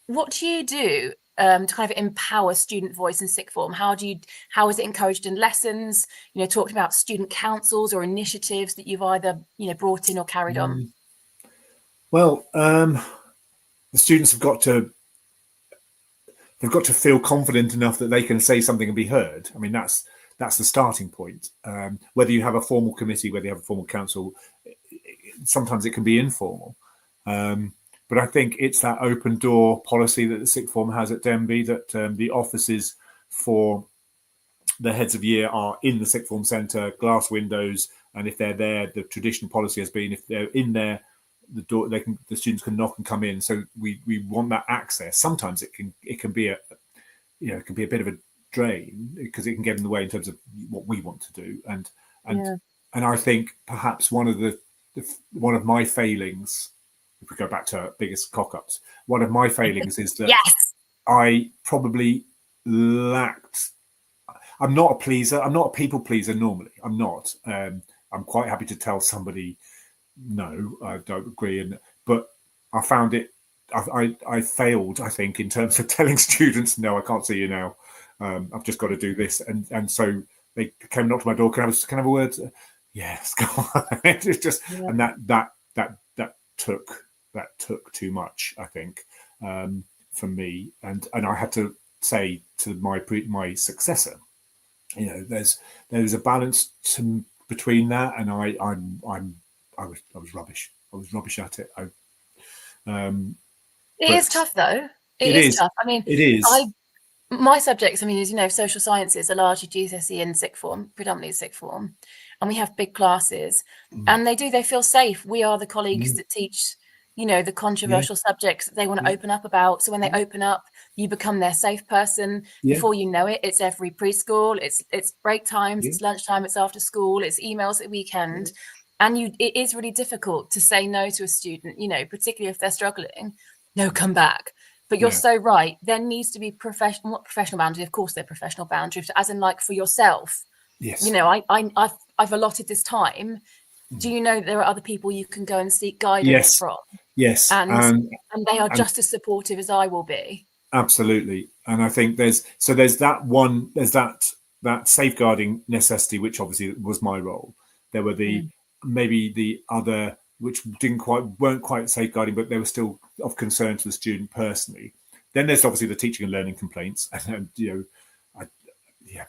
Speaker 6: What do you do to kind of empower student voice in sixth form? How is it encouraged in lessons? Talking about student councils or initiatives that you've either brought in or carried on.
Speaker 7: Well, the students have got to feel confident enough that they can say something and be heard. I mean, that's the starting point. Whether you have a formal committee, whether you have a formal council, sometimes it can be informal. But I think it's that open door policy that the sixth form has at Denby, that the offices for the heads of year are in the sixth form centre, glass windows, and if they're there, the traditional policy has been if they're in there, the door the students can knock and come in. So we want that access. Sometimes it can be a bit of a drain because it can get in the way in terms of what we want to do. And I think perhaps one of my failings, if we go back to our biggest cock-ups, one of my failings is that I probably lacked. I'm not a pleaser. I'm not a people pleaser normally. I'm not. I'm quite happy to tell somebody, no, I don't agree. But I found it. I failed, I think, in terms of telling students, no, I can't see you now. I've just got to do this. And so they came and knocked on my door. Can I have a word? Yes, go on. It's just, and that took too much, I think, from me, and I had to say to my successor, you know, there's a balance between that, and I was rubbish. I was rubbish at it.
Speaker 6: It is tough, though. It is tough. I mean,
Speaker 7: it is.
Speaker 6: My subjects, I mean, as you know, social sciences are largely GCSE and sixth form, predominantly sixth form, and we have big classes, and they feel safe. We are the colleagues that teach, you know, the controversial subjects that they want to open up about. So when they open up, you become their safe person. Before you know it, it's every preschool, it's break times, it's lunchtime, it's after school, it's emails at weekend, and it is really difficult to say no to a student, you know, particularly if they're struggling. No, come back. But you're so right. There needs to be not professional boundaries. Of course, they're professional boundaries, as in like for yourself. Yes. You know, I've allotted this time. Do you know there are other people you can go and seek guidance from? Yes. And they are just as supportive as I will be.
Speaker 7: Absolutely. And I think there's that safeguarding necessity, which obviously was my role. There were maybe the other, which weren't quite safeguarding, but they were still of concern to the student personally. Then there's obviously the teaching and learning complaints, and you know,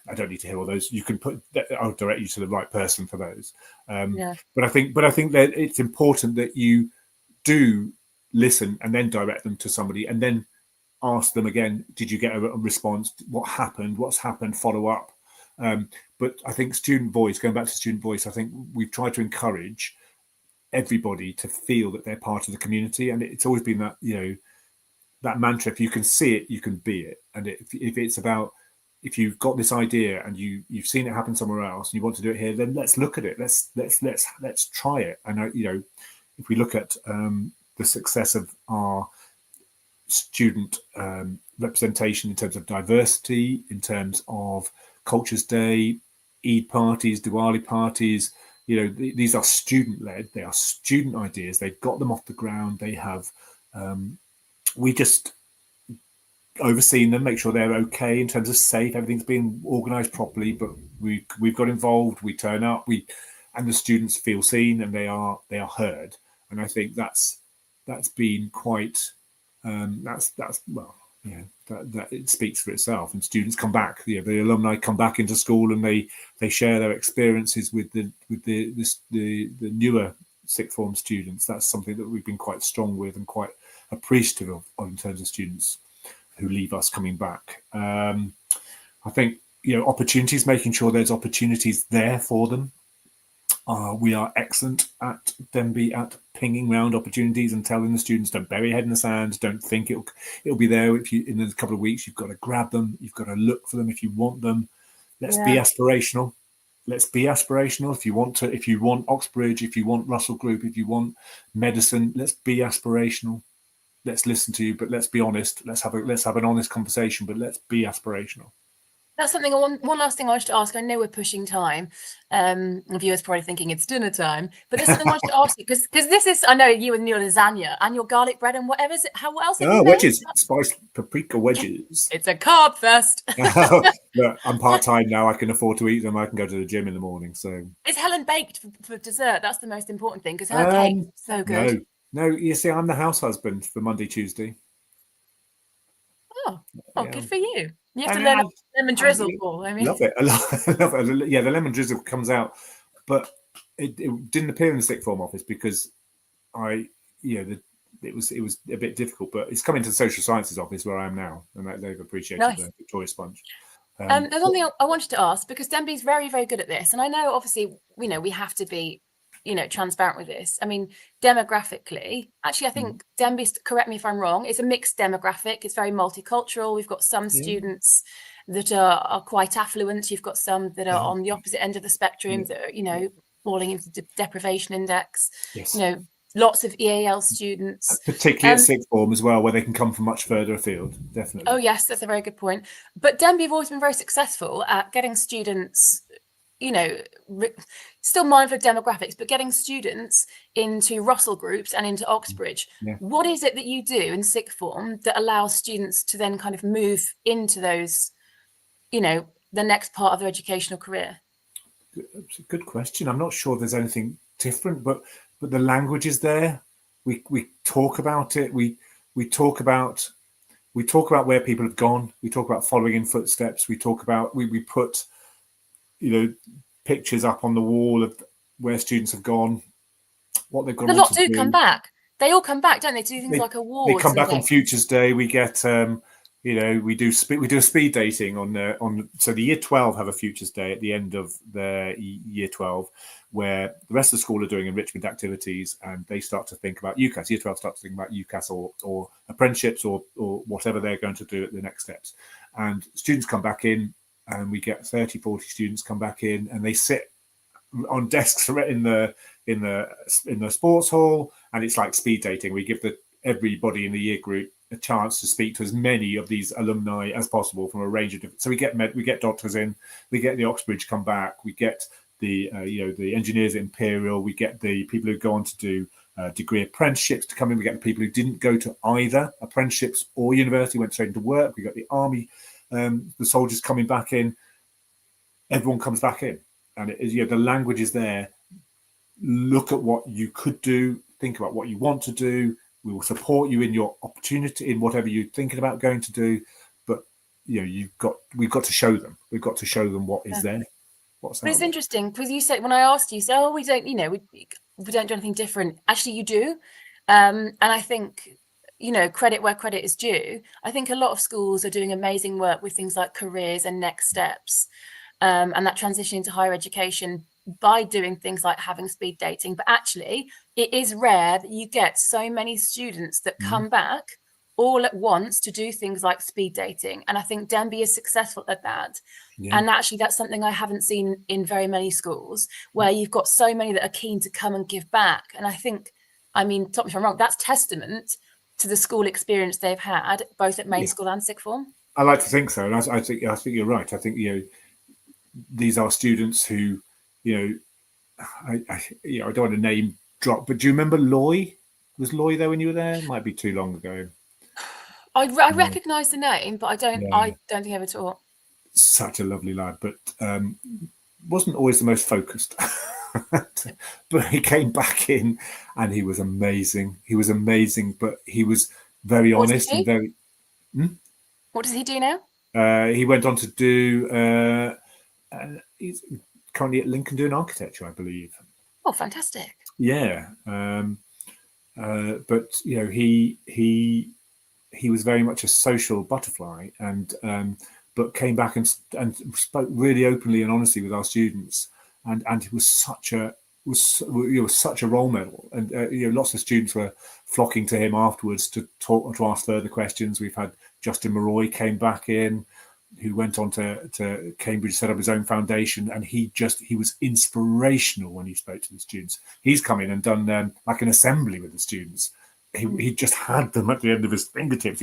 Speaker 7: I don't need to hear all those. You can I'll direct you to the right person for those. But I think that it's important that you do listen and then direct them to somebody, and then ask them again, did you get a response? What happened? What's happened? Follow up. But I think student voice, going back to student voice, I think we've tried to encourage everybody to feel that they're part of the community, and it's always been that, you know, that mantra: if you can see it, you can be it. And if it's about, if you've got this idea and you've seen it happen somewhere else and you want to do it here, then let's look at it. Let's try it. And you know, if we look at the success of our student representation in terms of diversity, in terms of Cultures Day, Eid parties, Diwali parties, you know, these are student-led. They are student ideas. They've got them off the ground. They have, we just overseen them, make sure they're okay in terms of safe. Everything's being organised properly. But we've got involved. We turn up. And the students feel seen and they are heard. And I think that's been quite. That it speaks for itself, and students come back. You know, the alumni come back into school and they share their experiences with the newer sixth form students. That's something that we've been quite strong with and quite appreciative of in terms of students who leave us coming back. I think, you know, opportunities, making sure there's opportunities there for them. We are excellent at Denby at pinging round opportunities and telling the students, don't bury your head in the sand, don't think it'll be there if you in a couple of weeks. You've got to grab them, you've got to look for them if you want them. Let's be aspirational. Let's be aspirational. If you want Oxbridge, if you want Russell Group, if you want medicine, let's be aspirational. Let's listen to you, but let's be honest. Let's have an honest conversation, but let's be aspirational.
Speaker 6: That's something. One last thing I wanted to ask. I know we're pushing time. Viewers probably thinking it's dinner time, but there's something I wanted to ask you because this is. I know you and your lasagna and your garlic bread and whatever. What else?
Speaker 7: Wedges, spiced paprika wedges.
Speaker 6: It's a carb fest.
Speaker 7: Look, I'm part-time now. I can afford to eat them. I can go to the gym in the morning. So is
Speaker 6: Helen baked for dessert? That's the most important thing because her cake's so good.
Speaker 7: No. You see, I'm the house husband for Monday, Tuesday.
Speaker 6: Oh, good for you. You have to learn lemon drizzle, Paul. I mean,
Speaker 7: love it. I love it. Yeah, the lemon drizzle comes out, but it didn't appear in the sixth form office because it was a bit difficult. But it's coming to the social sciences office where I am now, and they've appreciated the Victoria Sponge.
Speaker 6: There's one thing I wanted to ask because Denby's very, very good at this, and I know obviously we have to be transparent with this. I mean, demographically, actually, I think Denby, correct me if I'm wrong, it's a mixed demographic. It's very multicultural. We've got some students that are quite affluent. You've got some that are on the opposite end of the spectrum that are, falling into the deprivation index.
Speaker 7: Yes.
Speaker 6: Lots of EAL students.
Speaker 7: Particularly at sixth form as well, where they can come from much further afield, definitely.
Speaker 6: Oh, yes, that's a very good point. But Denby have always been very successful at getting students, still mindful of demographics, but getting students into Russell groups and into Oxbridge. Yeah. What is it that you do in sixth form that allows students to then kind of move into those, the next part of their educational career?
Speaker 7: It's a good question. I'm not sure there's anything different, but the language is there. We talk about it. We talk about where people have gone. We talk about following in footsteps. We talk about we put pictures up on the wall of where students have gone, what they've gone
Speaker 6: A
Speaker 7: on
Speaker 6: lot
Speaker 7: to
Speaker 6: do come back. They all come back, don't they? Do things like awards.
Speaker 7: They come back
Speaker 6: and
Speaker 7: on Futures Day. We get we do a speed dating on so the year 12 have a Futures Day at the end of their year 12, where the rest of the school are doing enrichment activities, and they start to think about UCAS. Year 12 starts to think about UCAS or apprenticeships or whatever they're going to do at the next steps. And students come back in, and we get 30, 40 students come back in, and they sit on desks in the sports hall, and it's like speed dating. We give everybody in the year group a chance to speak to as many of these alumni as possible from a range of different. So we get doctors in, we get the Oxbridge come back, we get the the engineers at Imperial, we get the people who go on to do degree apprenticeships to come in, we get the people who didn't go to either apprenticeships or university, went straight into work. We got the army, the soldiers coming back in. Everyone comes back in, and it is the language is there. Look at what you could do, think about what you want to do. We will support you in your opportunity, in whatever you're thinking about going to do. But we've got to show them. We've got to show them what is there. But it's
Speaker 6: interesting because you said, when I asked you, we don't, we don't do anything different. Actually, you do, and I think credit where credit is due. I think a lot of schools are doing amazing work with things like careers and next steps, and that transition into higher education, by doing things like having speed dating. But actually, it is rare that you get so many students that come back all at once to do things like speed dating. And I think Denby is successful at that. Yeah. And actually, that's something I haven't seen in very many schools, where you've got so many that are keen to come and give back. And I think, stop me if I'm wrong, that's testament to the school experience they've had, both at main school and sixth form.
Speaker 7: I like to think so. And I think you're right. I think, these are students who, I don't want to name drop, but do you remember Loy? Was Loy there when you were there? It might be too long ago.
Speaker 6: I recognise the name, but I don't think I ever taught.
Speaker 7: Such a lovely lad, but wasn't always the most focused. But he came back in, and he was amazing. He was amazing, but he was very honest and very.
Speaker 6: What does he do now?
Speaker 7: He went on to do. He's currently at Lincoln doing architecture, I believe.
Speaker 6: Oh, fantastic!
Speaker 7: Yeah, but he was very much a social butterfly, and but came back and spoke really openly and honestly with our students, and he was such a role model, and lots of students were flocking to him afterwards to ask further questions. We've had Justin Maroy came back in, who went on to Cambridge, set up his own foundation, and he was inspirational when he spoke to the students. He's come in and done like an assembly with the students. He just had them at the end of his fingertips.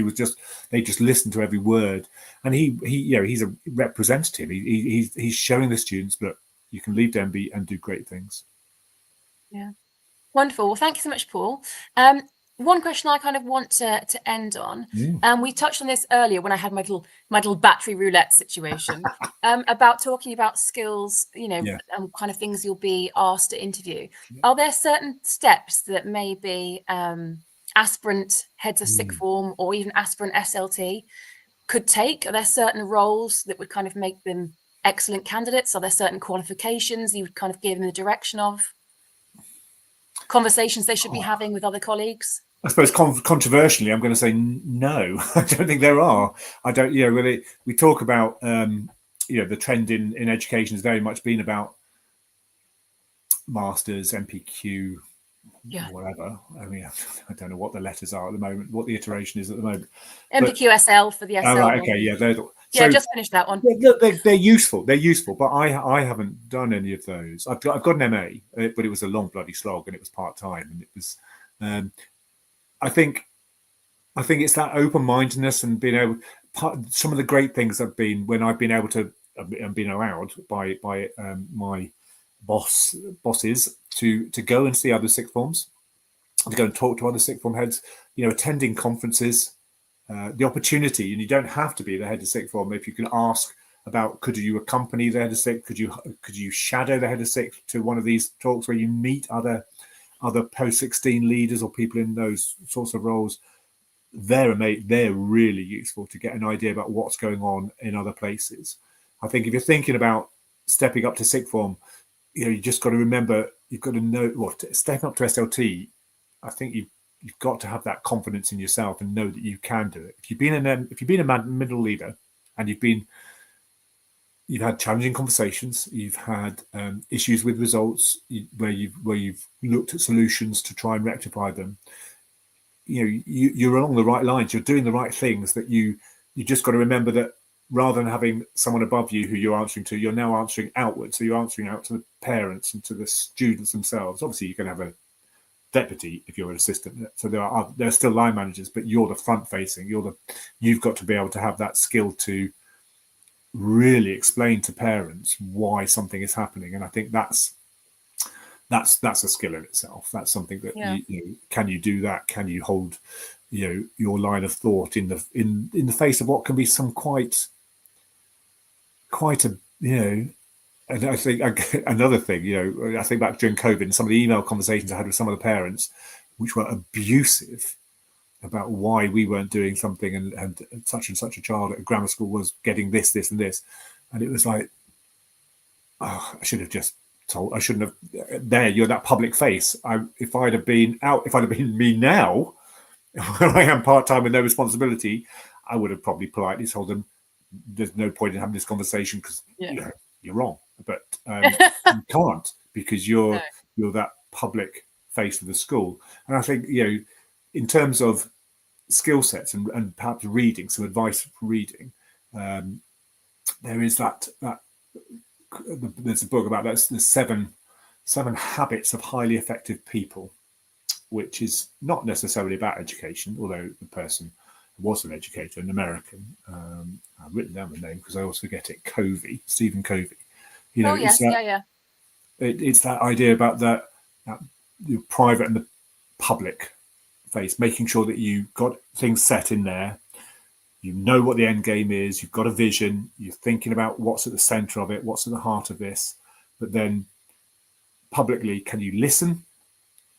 Speaker 7: They just listened to every word, and he's a representative. He's showing the students that you can leave Denby and do great things.
Speaker 6: Yeah, wonderful. Well, thank you so much, Paul. One question I kind of want to end on, we touched on this earlier when I had my little battery roulette situation, about talking about skills, and kind of things you'll be asked to interview. Are there certain steps that maybe aspirant heads of sixth form or even aspirant SLT could take? Are there certain roles that would kind of make them excellent candidates? Are there certain qualifications you would kind of give them the direction of? Conversations they should be having with other colleagues?
Speaker 7: I suppose controversially, I'm going to say no. I don't think there are. I don't. Really, we talk about the trend in education has very much been about masters, MPQ, whatever. I mean, I don't know what the letters are at the moment, what the iteration is at the moment.
Speaker 6: MPQ SL for the SL.
Speaker 7: Oh, right, okay, yeah,
Speaker 6: just finished that one.
Speaker 7: Look, they're useful. They're useful, but I haven't done any of those. I've got an MA, but it was a long bloody slog, and it was part time, and it was. I think it's that open-mindedness and being able. Some of the great things have been when I've been able to and been allowed by my bosses to go and see other sixth forms, to go and talk to other sixth form heads. Attending conferences, the opportunity, and you don't have to be the head of sixth form if you can ask about could you accompany the head of sixth, could you shadow the head of sixth to one of these talks where you meet other post-16 leaders or people in those sorts of roles. They're really useful to get an idea about what's going on in other places. I think if you're thinking about stepping up to sixth form, you just got to remember, you've got to know what stepping up to SLT. I think you've got to have that confidence in yourself and know that you can do it. If you've been a middle leader and you've had challenging conversations, you've had issues with results where you've looked at solutions to try and rectify them. You're along the right lines. You're doing the right things. That you just got to remember that rather than having someone above you who you're answering to, you're now answering outwards. So you're answering out to the parents and to the students themselves. Obviously, you can have a deputy if you're an assistant. So there are still line managers, but you're the front facing. You've got to be able to have that skill to really explain to parents why something is happening. And I think that's a skill in itself. That's something that can you do that? Can you hold your line of thought in the face of what can be some quite a and I think another thing, I think back during COVID and some of the email conversations I had with some of the parents, which were abusive about why we weren't doing something and such a child at a grammar school was getting this and this. And it was like, I should have just told, I shouldn't have, you're that public face. If I'd have been me now, when I am part-time with no responsibility, I would have probably politely told them, there's no point in having this conversation because you're wrong. But you can't, because you're that public face of the school. And I think, in terms of skill sets and perhaps reading, some advice for reading, there is there's a book about that. There's seven habits of highly effective people, which is not necessarily about education, although the person was an educator, an American. I've written down the name because I always forget it. Stephen Covey. It's that idea about that the private and the public face, making sure that you got things set in there. You know what the end game is. You've got a vision. You're thinking about what's at the center of it, what's at the heart of this. But then publicly, can you listen?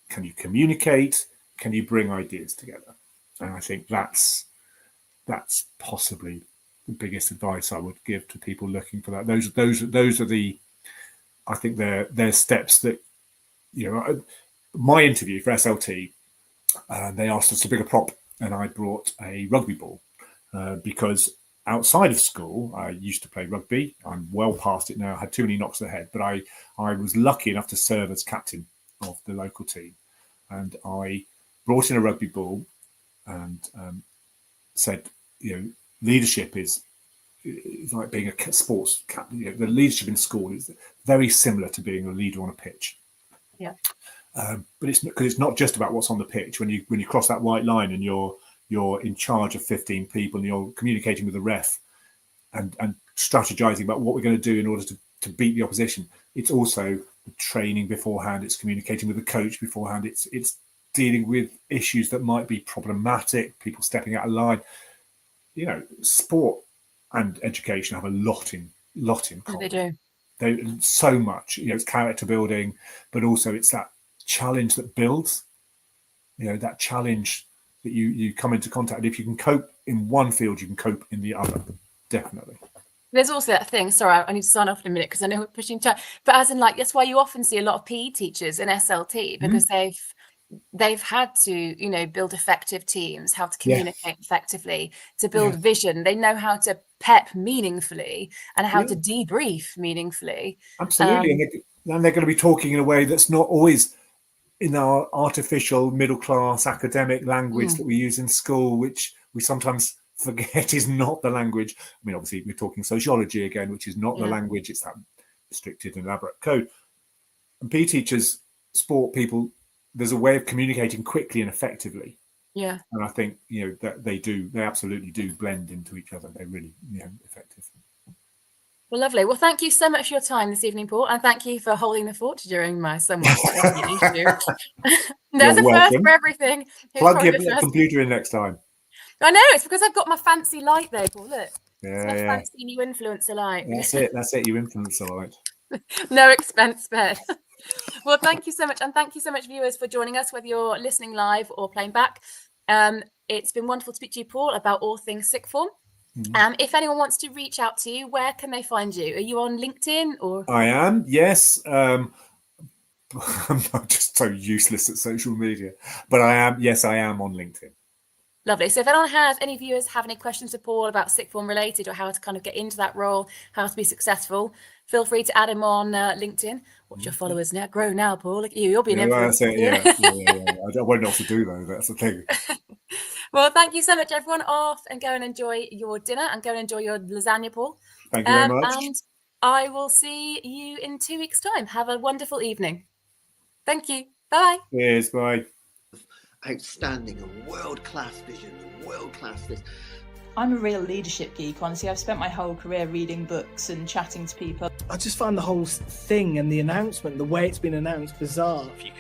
Speaker 7: Can you communicate? Can you bring ideas together? And I think that's possibly the biggest advice I would give to people looking for that. Those are the, I think they're steps that, my interview for SLT, they asked us to bring a prop, and I brought a rugby ball. Because outside of school, I used to play rugby. I'm well past it now. I had too many knocks to the head, but I was lucky enough to serve as captain of the local team. And I brought in a rugby ball and said, leadership is like being a sports captain. The leadership in school is very similar to being a leader on a pitch.
Speaker 3: Yeah.
Speaker 7: But it's not just about what's on the pitch. When you cross that white line and you're in charge of 15 people and you're communicating with the ref and strategizing about what we're going to do in order to beat the opposition. It's also the training beforehand. It's communicating with the coach beforehand. It's dealing with issues that might be problematic, people stepping out of line. Sport and education have a lot in common.
Speaker 6: They do.
Speaker 7: They so much. It's character building, but also it's that challenge that builds. That challenge that you come into contact. If you can cope in one field, you can cope in the other. Definitely.
Speaker 6: There's also that thing, sorry, I need to sign off in a minute because I know we're pushing time, but as in that's why you often see a lot of PE teachers in SLT, because they've had to, build effective teams, how to communicate effectively, to build vision. They know how to pep meaningfully and how to debrief meaningfully.
Speaker 7: Absolutely. And they're going to be talking in a way that's not always in our artificial middle class academic language that we use in school, which we sometimes forget is not the language. I mean, obviously we're talking sociology again, which is not the language. It's that restricted and elaborate code. And PE teachers, sport people, there's a way of communicating quickly and effectively. Yeah. And I think, that they absolutely do blend into each other. They're really, effective.
Speaker 6: Well, lovely. Well, thank you so much for your time this evening, Paul, and thank you for holding the fort during my somewhat issue. There's a first for everything.
Speaker 7: Plug your computer in next time.
Speaker 6: I know, it's because I've got my fancy light there, Paul. Look.
Speaker 7: Yeah,
Speaker 6: Not
Speaker 7: yeah.
Speaker 6: fancy new influencer like.
Speaker 7: That's it. That's it. You influence all right.
Speaker 6: No expense spared. Well, thank you so much. And thank you so much, viewers, for joining us, whether you're listening live or playing back. It's been wonderful to speak to you, Paul, about all things sixth form. If anyone wants to reach out to you, where can they find you? Are you on LinkedIn or?
Speaker 7: I am, yes. I'm just so useless at social media, but I am. Yes, I am on LinkedIn.
Speaker 6: Lovely. So if anyone has, any viewers have any questions for Paul about sixth form related or how to kind of get into that role, how to be successful, feel free to add him on LinkedIn. Watch your followers now grow now, Paul. Look at you. You'll be an influencer.
Speaker 7: That's it. Yeah. I won't know what to do though. That's the thing.
Speaker 6: Well, thank you so much, everyone. Off and go and enjoy your dinner and go and enjoy your lasagna, Paul.
Speaker 7: Thank you very much.
Speaker 6: And I will see you in 2 weeks' time. Have a wonderful evening. Thank you. Bye.
Speaker 7: Cheers. Bye.
Speaker 2: Outstanding and world-class vision, world-class this.
Speaker 3: I'm a real leadership geek, honestly. I've spent my whole career reading books and chatting to people.
Speaker 4: I just find the whole thing and the announcement, the way it's been announced, bizarre.
Speaker 5: If you could